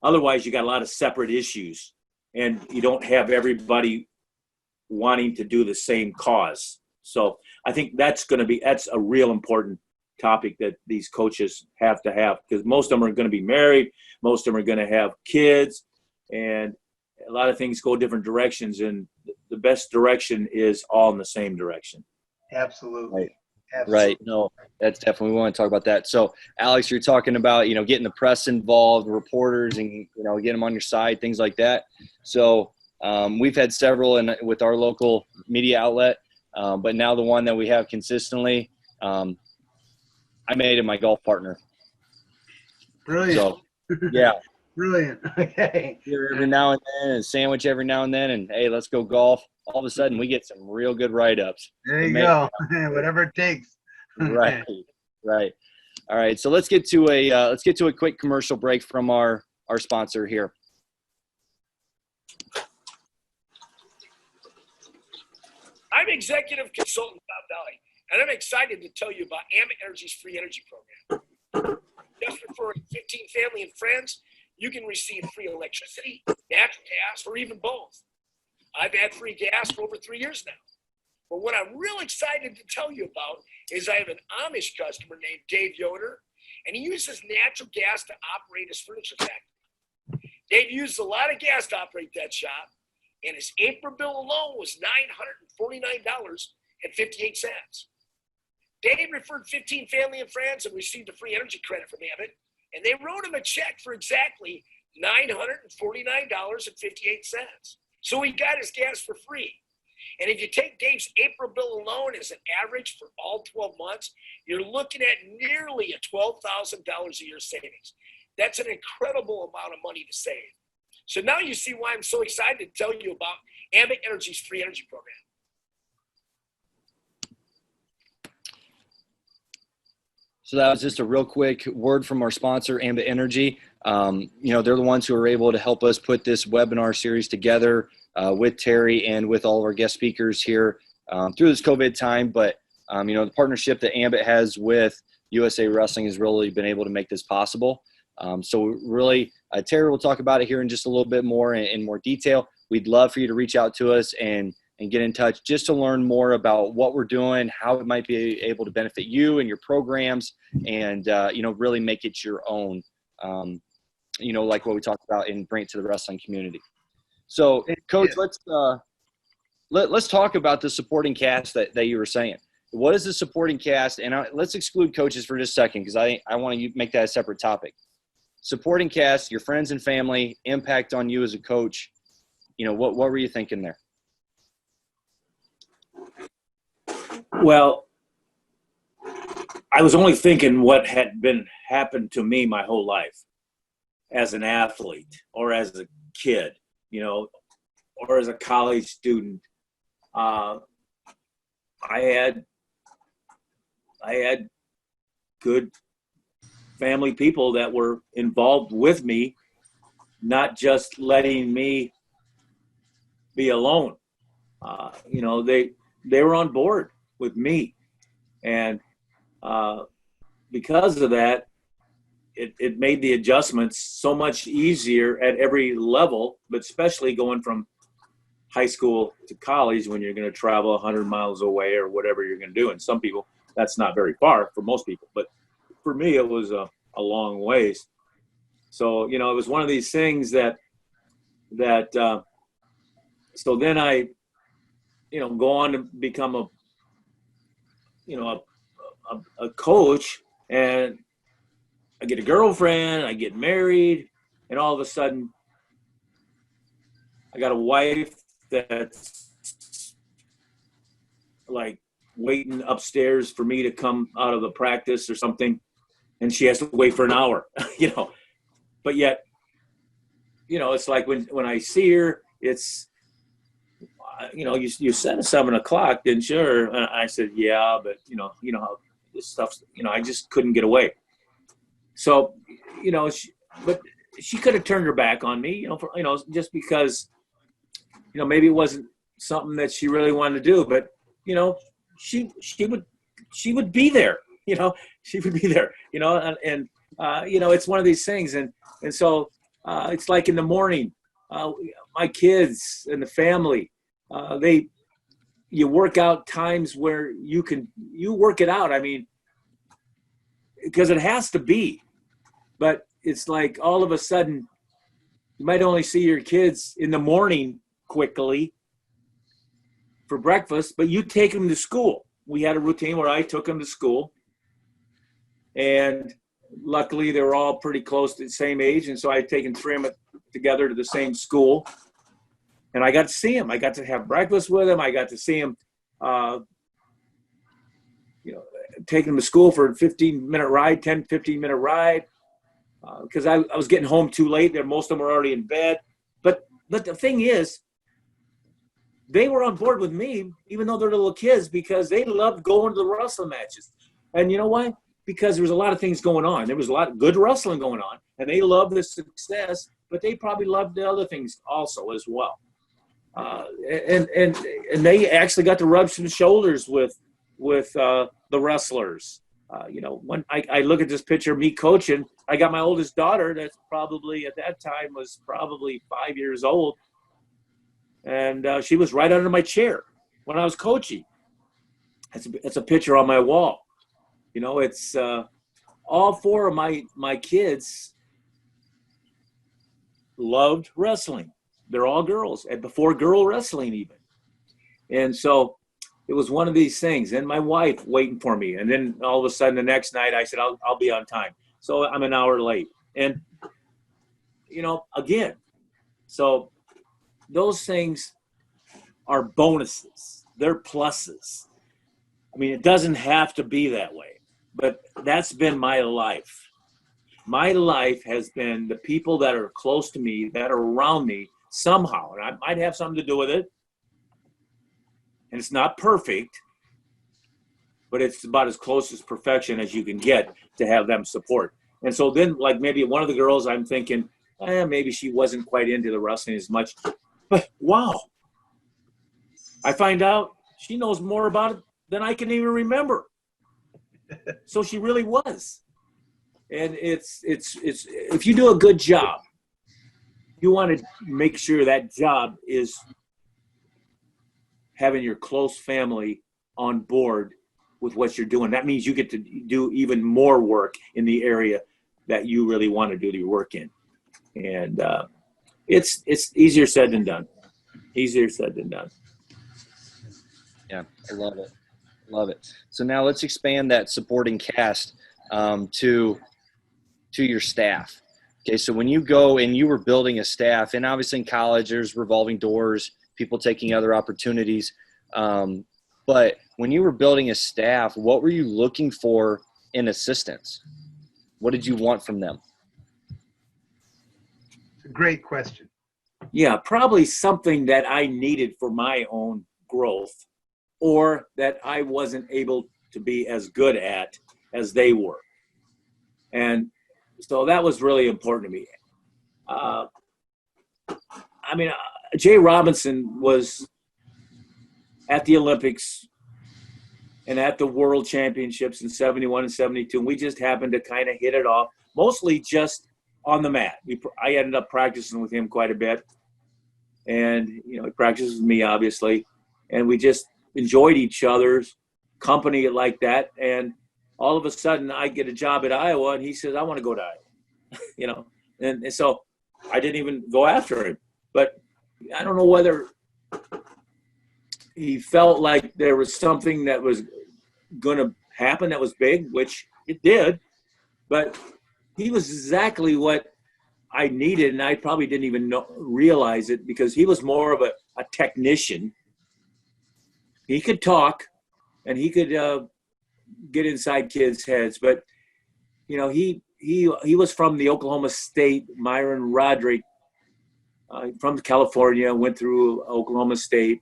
otherwise you got a lot of separate issues and you don't have everybody wanting to do the same cause. So I think that's a real important topic that these coaches have to have, because most of them are going to be married, most of them are going to have kids, and a lot of things go different directions, and the best direction is all in the same direction. Absolutely. Right. Absolutely. Right. No, that's definitely, we want to talk about that. So, Alex, you're talking about, you know, getting the press involved, reporters, and, you know, getting them on your side, things like that. So we've had several with our local media outlet, but now the one that we have consistently, I made him my golf partner. Brilliant. So, yeah. Brilliant. Okay. Every now and then, and a sandwich every now and then, and hey, let's go golf. All of a sudden, we get some real good write-ups. There you go. Whatever it takes. Right. Right. All right. So let's get to a quick commercial break from our sponsor here. I'm executive consultant Bob Valley, and I'm excited to tell you about Ambit Energy's free energy program. Just for 15 family and friends, you can receive free electricity, natural gas, or even both. I've had free gas for over 3 years now. But what I'm real excited to tell you about is I have an Amish customer named Dave Yoder, and he uses natural gas to operate his furniture factory. Dave uses a lot of gas to operate that shop, and his April bill alone was $949.58. Dave referred 15 family and friends and received a free energy credit from Ambit, and they wrote him a check for exactly $949.58. So he got his gas for free. And if you take Dave's April bill alone as an average for all 12 months, you're looking at nearly a $12,000 a year savings. That's an incredible amount of money to save. So now you see why I'm so excited to tell you about Ambit Energy's free energy program. So that was just a real quick word from our sponsor, Ambit Energy. You know, they're the ones who are able to help us put this webinar series together with Terry and with all of our guest speakers here through this COVID time. But, you know, the partnership that Ambit has with USA Wrestling has really been able to make this possible. So really, Terry will talk about it here in just a little bit more in more detail. We'd love for you to reach out to us and get in touch just to learn more about what we're doing, how it might be able to benefit you and your programs, and, you know, really make it your own, you know, like what we talked about, and bring it to the wrestling community. So, Coach, let's talk about the supporting cast that you were saying. What is the supporting cast? And let's exclude coaches for just a second, because I want to make that a separate topic. Supporting cast, your friends and family, impact on you as a coach. You know, what were you thinking there? Well, I was only thinking what had happened to me my whole life as an athlete, or as a kid, you know, or as a college student. I had good family people that were involved with me, not just letting me be alone. You know, they were on board with me. And because of that, it made the adjustments so much easier at every level, but especially going from high school to college when you're going to travel 100 miles away or whatever you're going to do. And some people, that's not very far for most people. But for me, it was a long ways. So, it was one of these things that so then I, go on to become a coach, and I get a girlfriend, I get married, and all of a sudden I got a wife that's like waiting upstairs for me to come out of the practice or something, and she has to wait for an hour, but yet, it's like when I see her, it's, you said at 7 o'clock, didn't you? And I said, yeah, but how this stuff's, I just couldn't get away. So, but she could have turned her back on me, just because, maybe it wasn't something that she really wanted to do, but, she would be there, she would be there, and it's one of these things. And so it's like in the morning, my kids and the family, you work out times where you work it out. I mean, because it has to be, but it's like all of a sudden you might only see your kids in the morning quickly for breakfast, but you take them to school. We had a routine where I took them to school, and luckily they were all pretty close to the same age. And so I had taken 3 of them together to the same school, and I got to see them. I got to have breakfast with them. I got to see them, taking them to school for a 15-minute ride, 15-minute ride, because I was getting home too late. Most of them were already in bed. But the thing is, they were on board with me, even though they're little kids, because they loved going to the wrestling matches. And you know why? Because there was a lot of things going on. There was a lot of good wrestling going on, and they loved the success, but they probably loved the other things also as well. And they actually got to rub some shoulders with the wrestlers. When I look at this picture of me coaching, I got my oldest daughter that's probably at that time was probably 5 years old. And she was right under my chair when I was coaching. It's a picture on my wall. It's all 4 of my kids loved wrestling. They're all girls, and before girl wrestling even. And so it was one of these things. And my wife waiting for me. And then all of a sudden the next night I said, I'll be on time. So I'm an hour late. And, again, so those things are bonuses. They're pluses. I mean, it doesn't have to be that way, but that's been my life. My life has been the people that are close to me, that are around me somehow, and I might have something to do with it. And it's not perfect, but it's about as close as perfection as you can get to have them support. And so then, like maybe one of the girls, I'm thinking, maybe she wasn't quite into the wrestling as much. But wow, I find out she knows more about it than I can even remember. So she really was. And it's if you do a good job, you want to make sure that job is having your close family on board with what you're doing. That means you get to do even more work in the area that you really want to do your work in. And it's easier said than done. Easier said than done. Yeah, I love it. Love it. So now let's expand that supporting cast to your staff. Okay, so when you go and you were building a staff, and obviously in college there's revolving doors, people taking other opportunities. But when you were building a staff, what were you looking for in assistants? What did you want from them? It's a great question. Yeah, probably something that I needed for my own growth, or that I wasn't able to be as good at as they were. And so that was really important to me. Jay Robinson was at the Olympics and at the World Championships in 71 and 72. And we just happened to kind of hit it off, mostly just on the mat. I ended up practicing with him quite a bit. And, you know, he practices with me, obviously. And we just enjoyed each other's company like that. And all of a sudden, I get a job at Iowa, and he says, I want to go to Iowa, you know. And so I didn't even go after him. But I don't know whether he felt like there was something that was going to happen that was big, which it did. But he was exactly what I needed, and I probably didn't even realize it, because he was more of a technician. He could talk, and he could get inside kids' heads. But, you know, he was from the Oklahoma State, Myron Roderick, from California, went through Oklahoma State,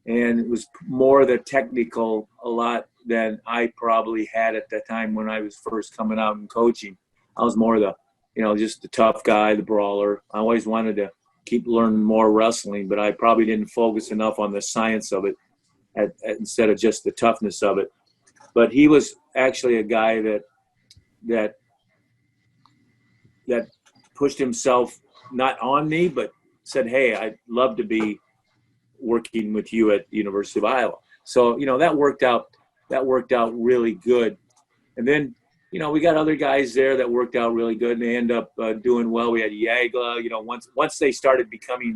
and it was more the technical a lot than I probably had at that time when I was first coming out and coaching. I was more the, you know, just the tough guy, the brawler. I always wanted to keep learning more wrestling, but I probably didn't focus enough on the science of it instead of just the toughness of it. But he was actually a guy that pushed himself not on me, but said, hey, I'd love to be working with you at the University of Iowa. So, you know, that worked out really good. And then, you know, we got other guys there that worked out really good, and they end up doing well. We had Yagla, you know, once they started becoming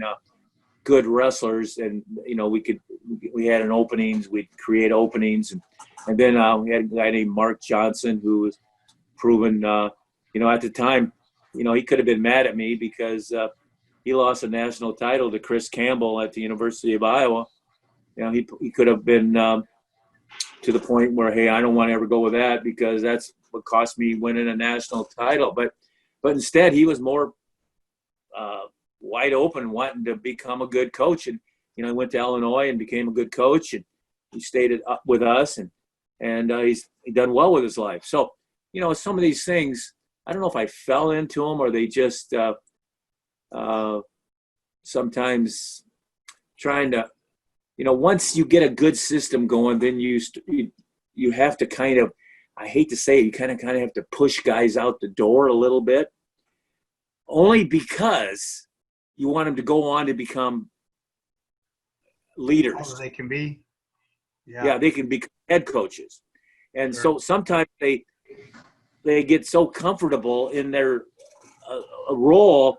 good wrestlers, and, you know, we had an openings, we'd create openings. And then we had a guy named Mark Johnson, who was proven, you know, at the time, you know, he could have been mad at me because he lost a national title to Chris Campbell at the University of Iowa. You know, he could have been to the point where, hey, I don't want to ever go with that, because that's what cost me winning a national title. But instead, he was more wide open, wanting to become a good coach. And, you know, he went to Illinois and became a good coach, and he stayed up with us, and he's done well with his life. So, you know, some of these things, I don't know if I fell into them, or they just sometimes trying to, you know, once you get a good system going, then you have to kind of, I hate to say it, you kind of have to push guys out the door a little bit, only because you want them to go on to become leaders. Oh, they can be. Yeah, they can become head coaches. And Sure. So sometimes they get so comfortable in their role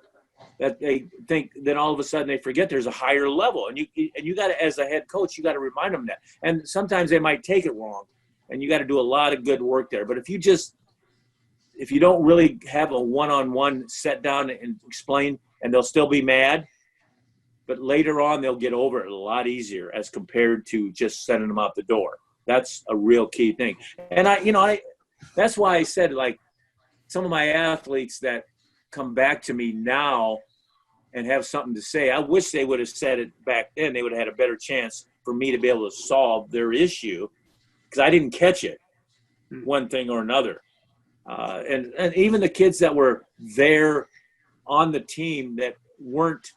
that they think, then all of a sudden they forget there's a higher level. And you got to, as a head coach, you got to remind them that. And sometimes they might take it wrong, and you got to do a lot of good work there. But if you don't really have a one-on-one set down and explain, and they'll still be mad, but later on they'll get over it a lot easier as compared to just sending them out the door. That's a real key thing. And that's why I said, like, some of my athletes that come back to me now and have something to say, I wish they would have said it back then. They would have had a better chance for me to be able to solve their issue, because I didn't catch it, one thing or another. And even the kids that were there on the team that weren't,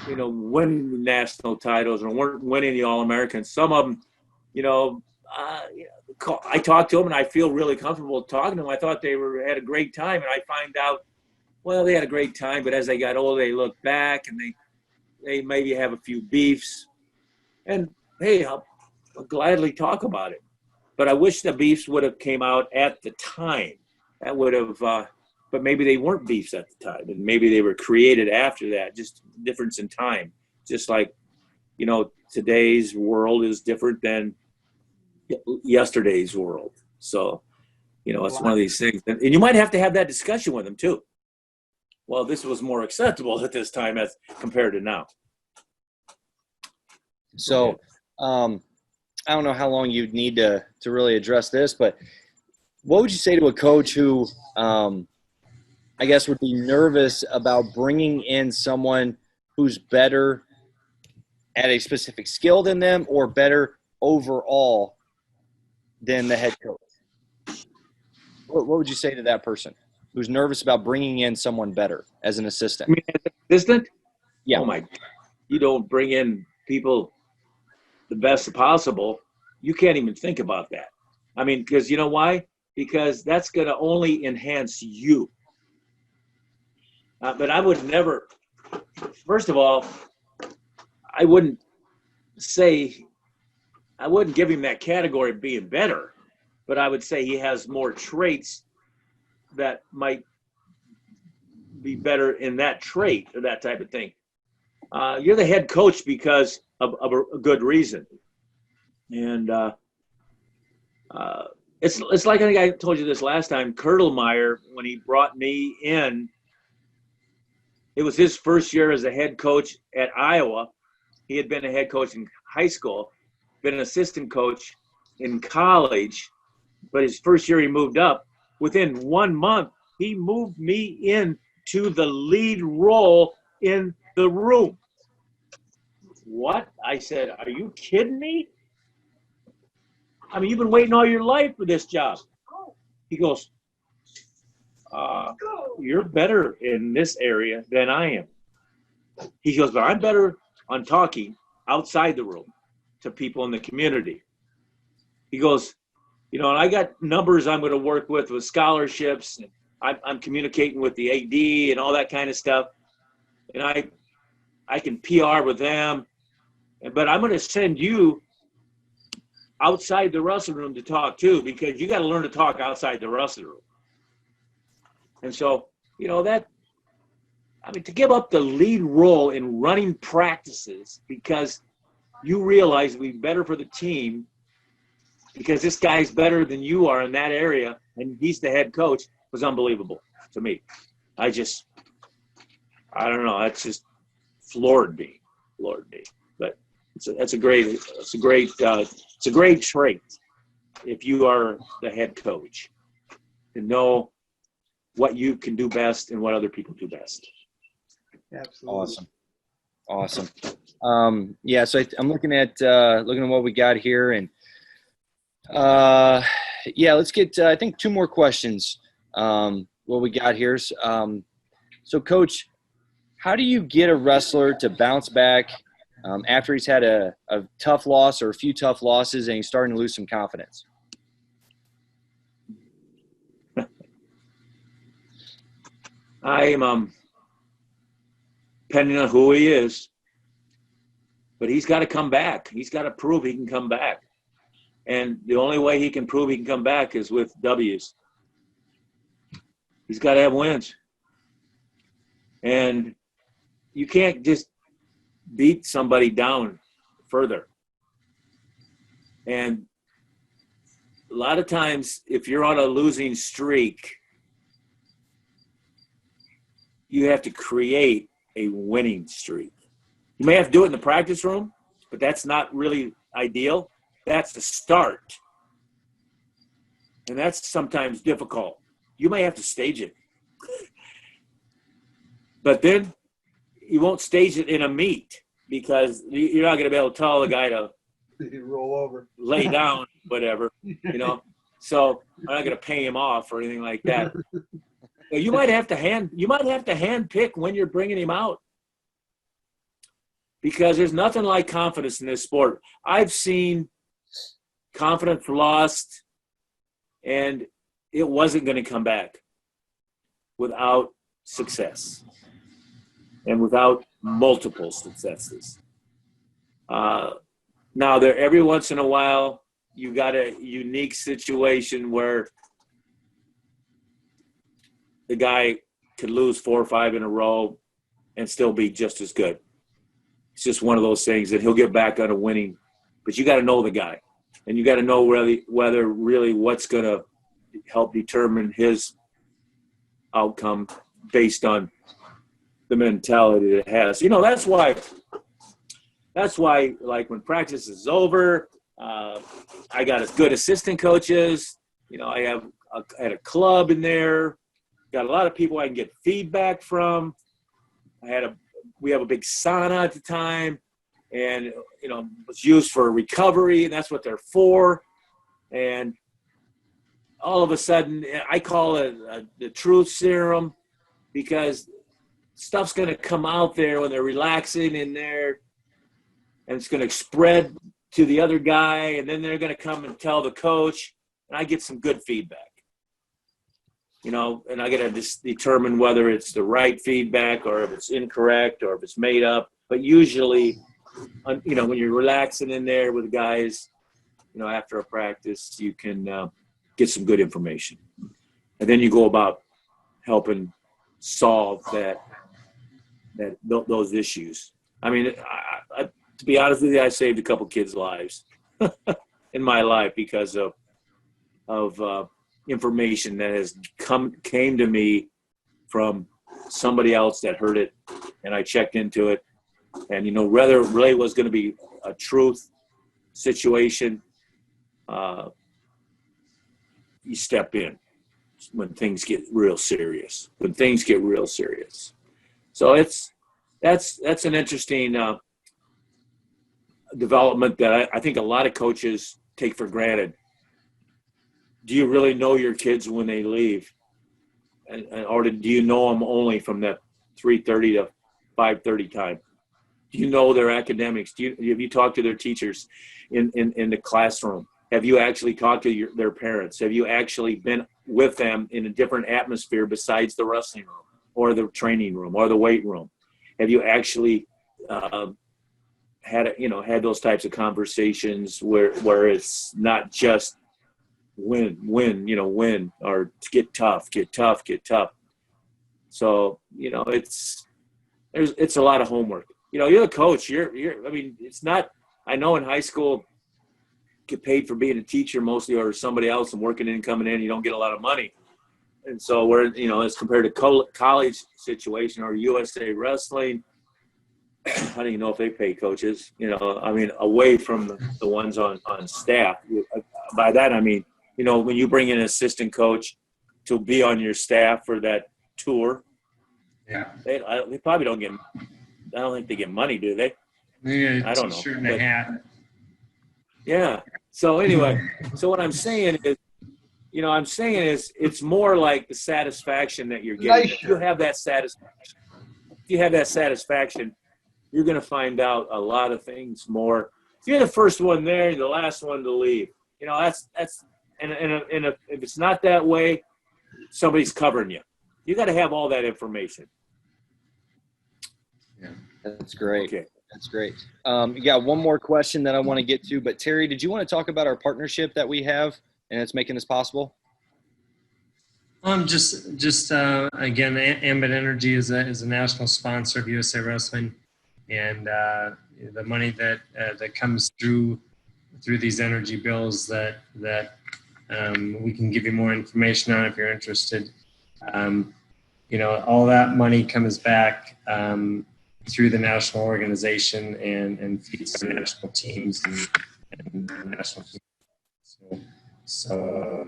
you know, winning national titles or weren't winning the All-Americans, some of them, you know, I talked to them, and I feel really comfortable talking to them. I thought they had a great time, and I find out, well, they had a great time, but as they got older, they look back and they maybe have a few beefs. And hey, I'll gladly talk about it. But I wish the beefs would have came out at the time. That would have, but maybe they weren't beefs at the time, and maybe they were created after that. Just difference in time. Just like, you know, today's world is different than yesterday's world. So, you know, it's one of these things. And you might have to have that discussion with them too. Well, this was more acceptable at this time as compared to now. So, I don't know how long you'd need to really address this, but what would you say to a coach who, I guess, would be nervous about bringing in someone who's better at a specific skill than them, or better overall than the head coach? What would you say to that person who's nervous about bringing in someone better as an assistant? I mean, as an assistant? Yeah. Oh my, you don't bring in people the best possible. you can't even think about that. I mean, because you know why? Because that's going to only enhance you. But I would never, first of all, I wouldn't give him that category of being better, but I would say he has more traits that might be better in that trait or that type of thing. You're the head coach because of a good reason. And it's like, I think I told you this last time, Kurtelmeyer, when he brought me in, it was his first year as a head coach at Iowa. He had been a head coach in high school, been an assistant coach in college, but his first year he moved up. Within 1 month, he moved me into the lead role in the room. What? I said, are you kidding me? I mean, you've been waiting all your life for this job. He goes, you're better in this area than I am. He goes, but I'm better on talking outside the room to people in the community. He goes, and I got numbers I'm going to work with scholarships. And I'm communicating with the AD and all that kind of stuff. And I can PR with them. But I'm going to send you outside the wrestling room to talk too, because you got to learn to talk outside the wrestling room. And so, to give up the lead role in running practices because you realize it'd be better for the team because this guy's better than you are in that area and he's the head coach was unbelievable to me. I don't know. That's just floored me. But it's a great trait if you are the head coach to know what you can do best and what other people do best. Absolutely. Awesome. So I'm looking at what we got here, and let's get I think 2 more questions. What we got here. So Coach, how do you get a wrestler to bounce back after he's had a tough loss or a few tough losses and he's starting to lose some confidence? I'm depending on who he is, but he's got to come back. He's got to prove he can come back. And the only way he can prove he can come back is with W's. He's got to have wins. And you can't just beat somebody down further. And a lot of times, if you're on a losing streak, you have to create a winning streak. You may have to do it in the practice room, but that's not really ideal. That's the start. And that's sometimes difficult. You may have to stage it. But then you won't stage it in a meet because you're not going to be able to tell the guy to roll over, lay down, whatever, So I'm not going to pay him off or anything like that. You might have to hand pick when you're bringing him out because there's nothing like confidence in this sport. I've seen confidence lost and it wasn't going to come back without success and without multiple successes. Now there, every once in a while, you got a unique situation where the guy could lose 4 or 5 in a row and still be just as good. It's just one of those things that he'll get back on a winning. But you got to know the guy, and you got to know whether really what's going to help determine his outcome based on the mentality that it has. That's why, like when practice is over, I got good assistant coaches. I had a club in there. Got a lot of people I can get feedback from. We have a big sauna at the time, and it was used for recovery, and that's what they're for. And all of a sudden, I call it the truth serum because stuff's going to come out there when they're relaxing in there, and it's going to spread to the other guy, and then they're going to come and tell the coach, and I get some good feedback. And I got to just determine whether it's the right feedback or if it's incorrect or if it's made up. But usually, when you're relaxing in there with guys, after a practice, you can get some good information. And then you go about helping solve those issues. I mean, to be honest with you, I saved a couple kids' lives in my life because of information that has came to me from somebody else that heard it, and I checked into it. And whether it really was going to be a truth situation, you step in when things get real serious. So that's an interesting development that I think a lot of coaches take for granted. Do you really know your kids when they leave? Or do you know them only from that 3:30 to 5:30 time? Do you know their academics? Have you talked to their teachers in the classroom? Have you actually talked to their parents? Have you actually been with them in a different atmosphere besides the wrestling room or the training room or the weight room? Have you actually had those types of conversations where it's not just win, or get tough. So, it's a lot of homework. You're a coach. It's not, I know in high school, get paid for being a teacher mostly, or somebody else, and working in, coming in, you don't get a lot of money. And so as compared to college situation or USA Wrestling, I don't even know if they pay coaches, away from the ones on staff. By that, I mean, when you bring in an assistant coach to be on your staff for that tour, Yeah. They probably don't get, I don't think they get money, do they? Maybe I don't know. T-shirt and a hat. Yeah. So anyway, what I'm saying is, it's more like the satisfaction that you're getting. Nice. If you have that satisfaction, you're going to find out a lot of things more. If you're the first one there, the last one to leave, that's and if it's not that way, somebody's covering you. You got to have all that information. Yeah, that's great. Okay. That's great. You got one more question that I want to get to, but Terry, did you want to talk about our partnership that we have and it's making this possible? Just again, Ambit Energy is a national sponsor of USA Wrestling, and the money that comes through these energy bills that we can give you more information on if you're interested. All that money comes back through the national organization and feeds our national teams and national teams. So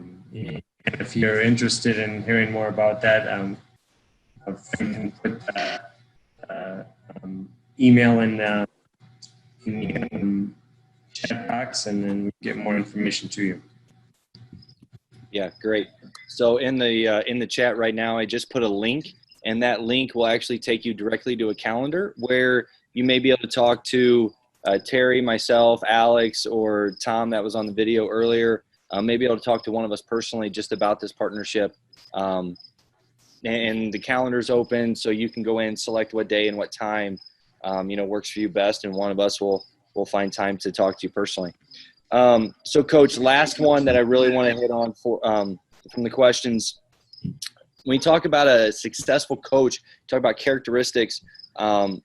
if you're interested in hearing more about that, I can put that email in the chat box, and then we get more information to you. Yeah, great. So in the chat right now, I just put a link, and that link will actually take you directly to a calendar where you may be able to talk to Terry, myself, Alex, or Tom that was on the video earlier. Maybe able to talk to one of us personally just about this partnership. And the calendar's open, so you can go in, select what day and what time works for you best, and one of us will find time to talk to you personally. So, Coach, last one that I really want to hit on from the questions. When you talk about a successful coach, talk about characteristics, the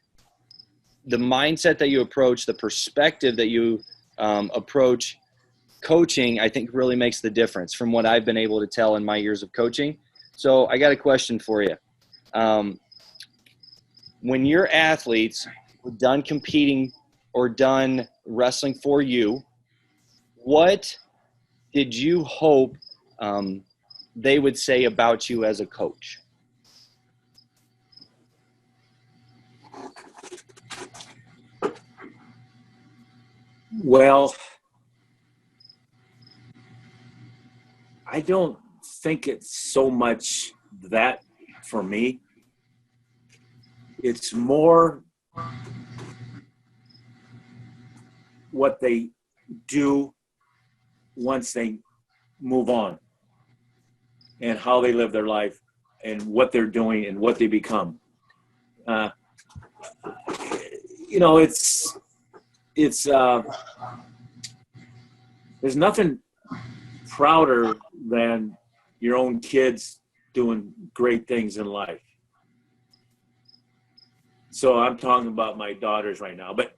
mindset that you approach, the perspective that you approach coaching, I think really makes the difference from what I've been able to tell in my years of coaching. So I got a question for you. When your athletes were done competing or done wrestling for you, what did you hope they would say about you as a coach? Well, I don't think it's so much that for me. It's more what they do once they move on, and how they live their life and what they're doing and what they become. You know, it's there's nothing prouder than your own kids doing great things in life. So I'm talking about my daughters right now, but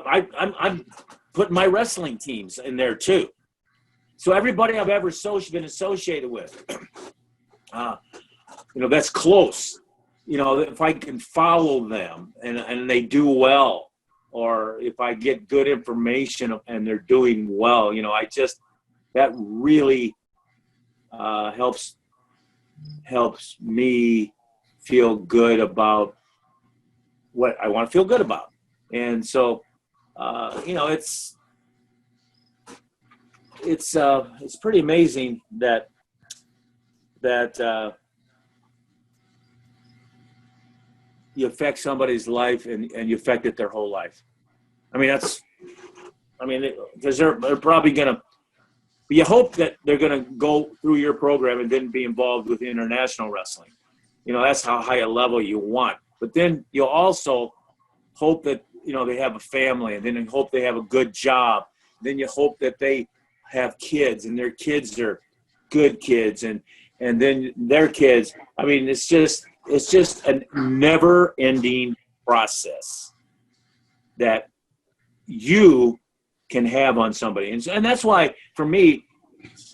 I'm putting my wrestling teams in there too. So everybody I've ever been associated with, you know, that's close. You know, if I can follow them and they do well, or if I get good information and they're doing well, you know, that really helps me feel good about what I want to feel good about. And so, you know, it's pretty amazing that you affect somebody's life and you affect it their whole life. I mean, because they're probably going to, you hope that they're going to go through your program and then be involved with international wrestling. You know, that's how high a level you want. But then you'll also hope that, you know, they have a family, and then you hope they have a good job. Then you hope that they have kids, and their kids are good kids, and then their kids. I mean, it's just a never-ending process that you can have on somebody. And that's why, for me,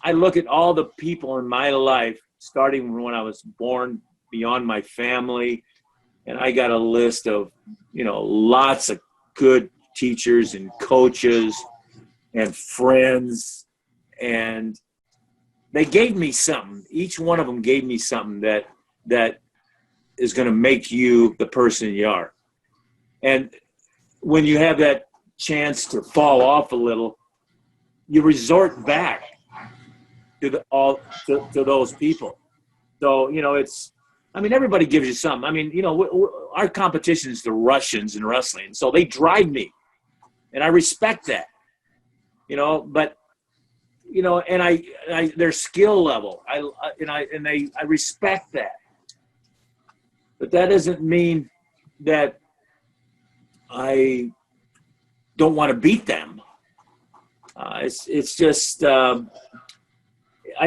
I look at all the people in my life, starting when I was born, beyond my family, and I got a list of, you know, lots of good teachers and coaches and friends, and they gave me something. Each one of them gave me something that is going to make you the person you are. And when you have that chance to fall off a little, you resort back to those people. So, you know, everybody gives you something. I mean, you know, our competition is the Russians in wrestling, so they drive me, and I respect that. You know, but you know, and I their skill level, I respect that. But that doesn't mean that I don't want to beat them. It's just I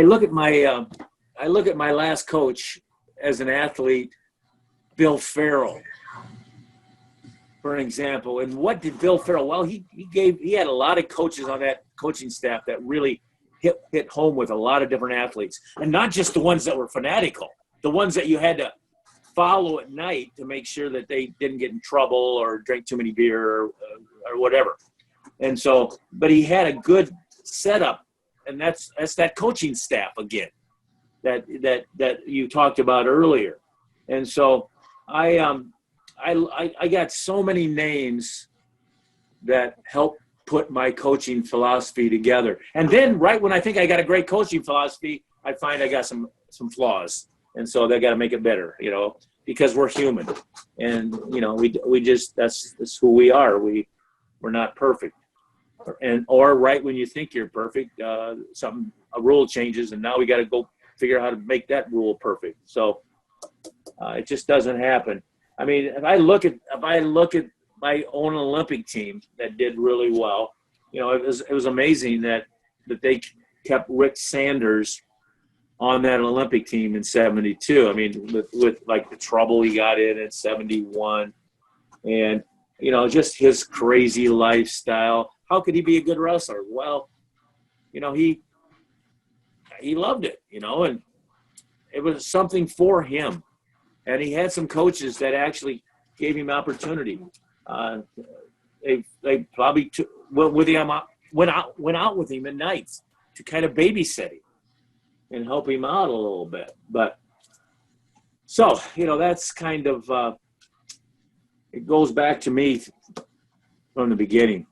look at my last coach as an athlete, Bill Farrell, for an example. And what did Bill Farrell? Well, he had a lot of coaches on that coaching staff that really hit home with a lot of different athletes, and not just the ones that were fanatical, the ones that you had to follow at night to make sure that they didn't get in trouble or drink too many beer or whatever. And so, but he had a good setup, and that's that coaching staff again that you talked about earlier. And so I got so many names that help put my coaching philosophy together. And then right when I think I got a great coaching philosophy, I find I got some flaws. And so they got to make it better, you know, because we're human. And, you know, we just, that's who we are. We're not perfect. Or right when you think you're perfect, a rule changes, and now we got to go figure out how to make that rule perfect. So it just doesn't happen. I mean, if I look at my own Olympic team that did really well, you know, it was amazing that they kept Rick Sanders on that Olympic team in '72. I mean, with like the trouble he got in '71, and you know, just his crazy lifestyle. How could he be a good wrestler? Well, you know, he loved it, you know, and it was something for him. And he had some coaches that actually gave him opportunity. They probably went out with him at nights to kind of babysit him and help him out a little bit. But so, you know, that's kind of it goes back to me from the beginning.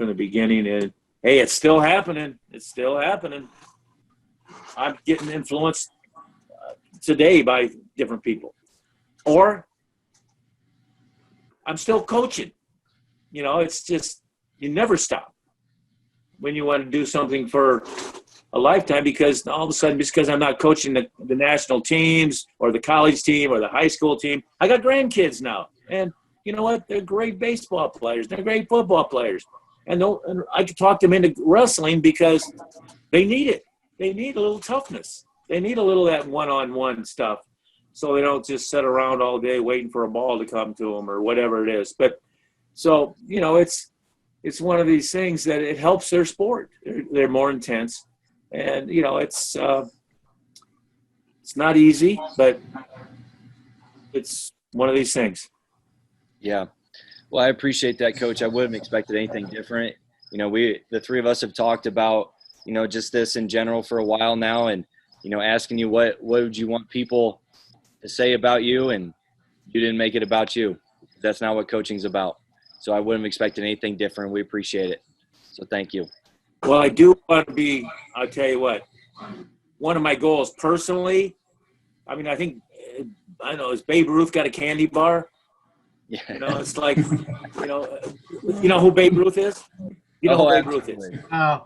And hey, it's still happening. I'm getting influenced today by different people, or I'm still coaching. You know, it's just, you never stop. when you want to do something for a lifetime, because all of a sudden, just because I'm not coaching the national teams or the college team or the high school team, I got grandkids now. And you know what? They're great baseball players. They're great football players. And I could talk them into wrestling because they need it. They need a little toughness. They need a little of that one-on-one stuff, so they don't just sit around all day waiting for a ball to come to them or whatever it is. But so, you know, it's one of these things that it helps their sport. They're more intense. And, you know, it's not easy, but it's one of these things. Yeah. Well, I appreciate that, Coach. I wouldn't have expected anything different. You know, the three of us have talked about, you know, just this in general for a while now, and, you know, asking you what would you want people to say about you, and you didn't make it about you. That's not what coaching's about. So I wouldn't have expected anything different. We appreciate it. So thank you. Well, I do want to be, I'll tell you what, one of my goals personally, I mean, I think, I know, has Babe Ruth got a candy bar? Yeah. You know, it's like, you know who Babe Ruth is? You know who Babe Ruth is?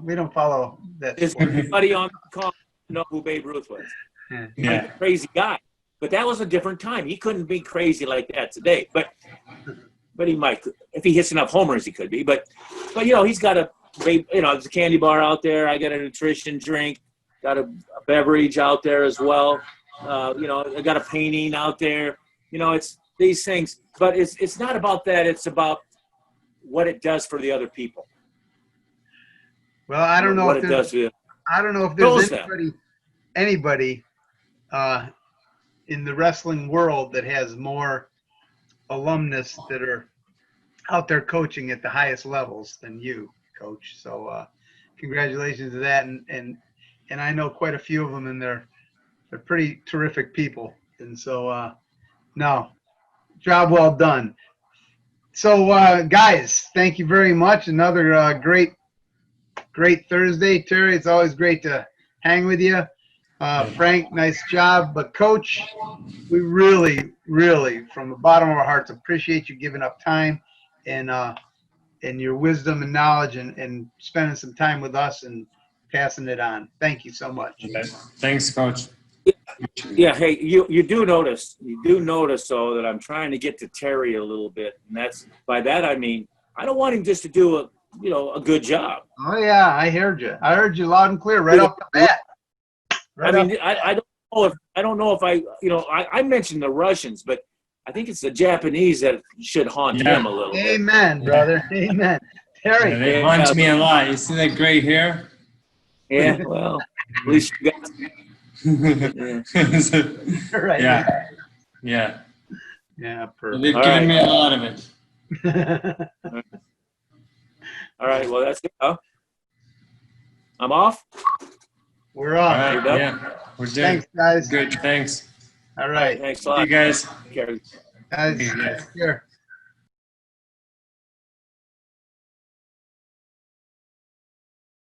We don't follow that. Is everybody on the call know who Babe Ruth was? Yeah. Like a crazy guy. But that was a different time. He couldn't be crazy like that today. But he might. If he hits enough homers, he could be. But you know, he's got there's a candy bar out there. I got a nutrition drink, got a beverage out there as well. You know, I got a painting out there. You know, it's these things. But it's not about that. It's about what it does for the other people. Well, I don't know what if it does for you. I don't know if there's anybody in the wrestling world that has more alumnus that are out there coaching at the highest levels than you, Coach. So congratulations to that. And I know quite a few of them, and they're pretty terrific people. And so, no, job well done. So, guys, thank you very much. Another great Thursday. Terry, it's always great to hang with you. Frank, nice job. But Coach, we really, really, from the bottom of our hearts, appreciate you giving up time and your wisdom and knowledge and spending some time with us and passing it on. Thank you so much. Thanks, Coach. Yeah, hey, you do notice though that I'm trying to get to Terry a little bit, and by that I mean I don't want him just to do a good job. Oh yeah, I heard you. I heard you loud and clear right off the bat. I don't know if I mentioned the Russians, but I think it's the Japanese that should haunt him a little bit. Amen, brother. Amen. Terry. Yeah, they haunt me a lot. You see that gray hair? Yeah, well, at least you got. Right. Yeah. Yeah, perfect. They've given me a lot of it. All right, well, that's it, huh? I'm off? We're off. All right, done? yeah. We're done. Thanks, guys. Good, thanks. All right. Thanks a lot. You guys. Take care. Guys, take care.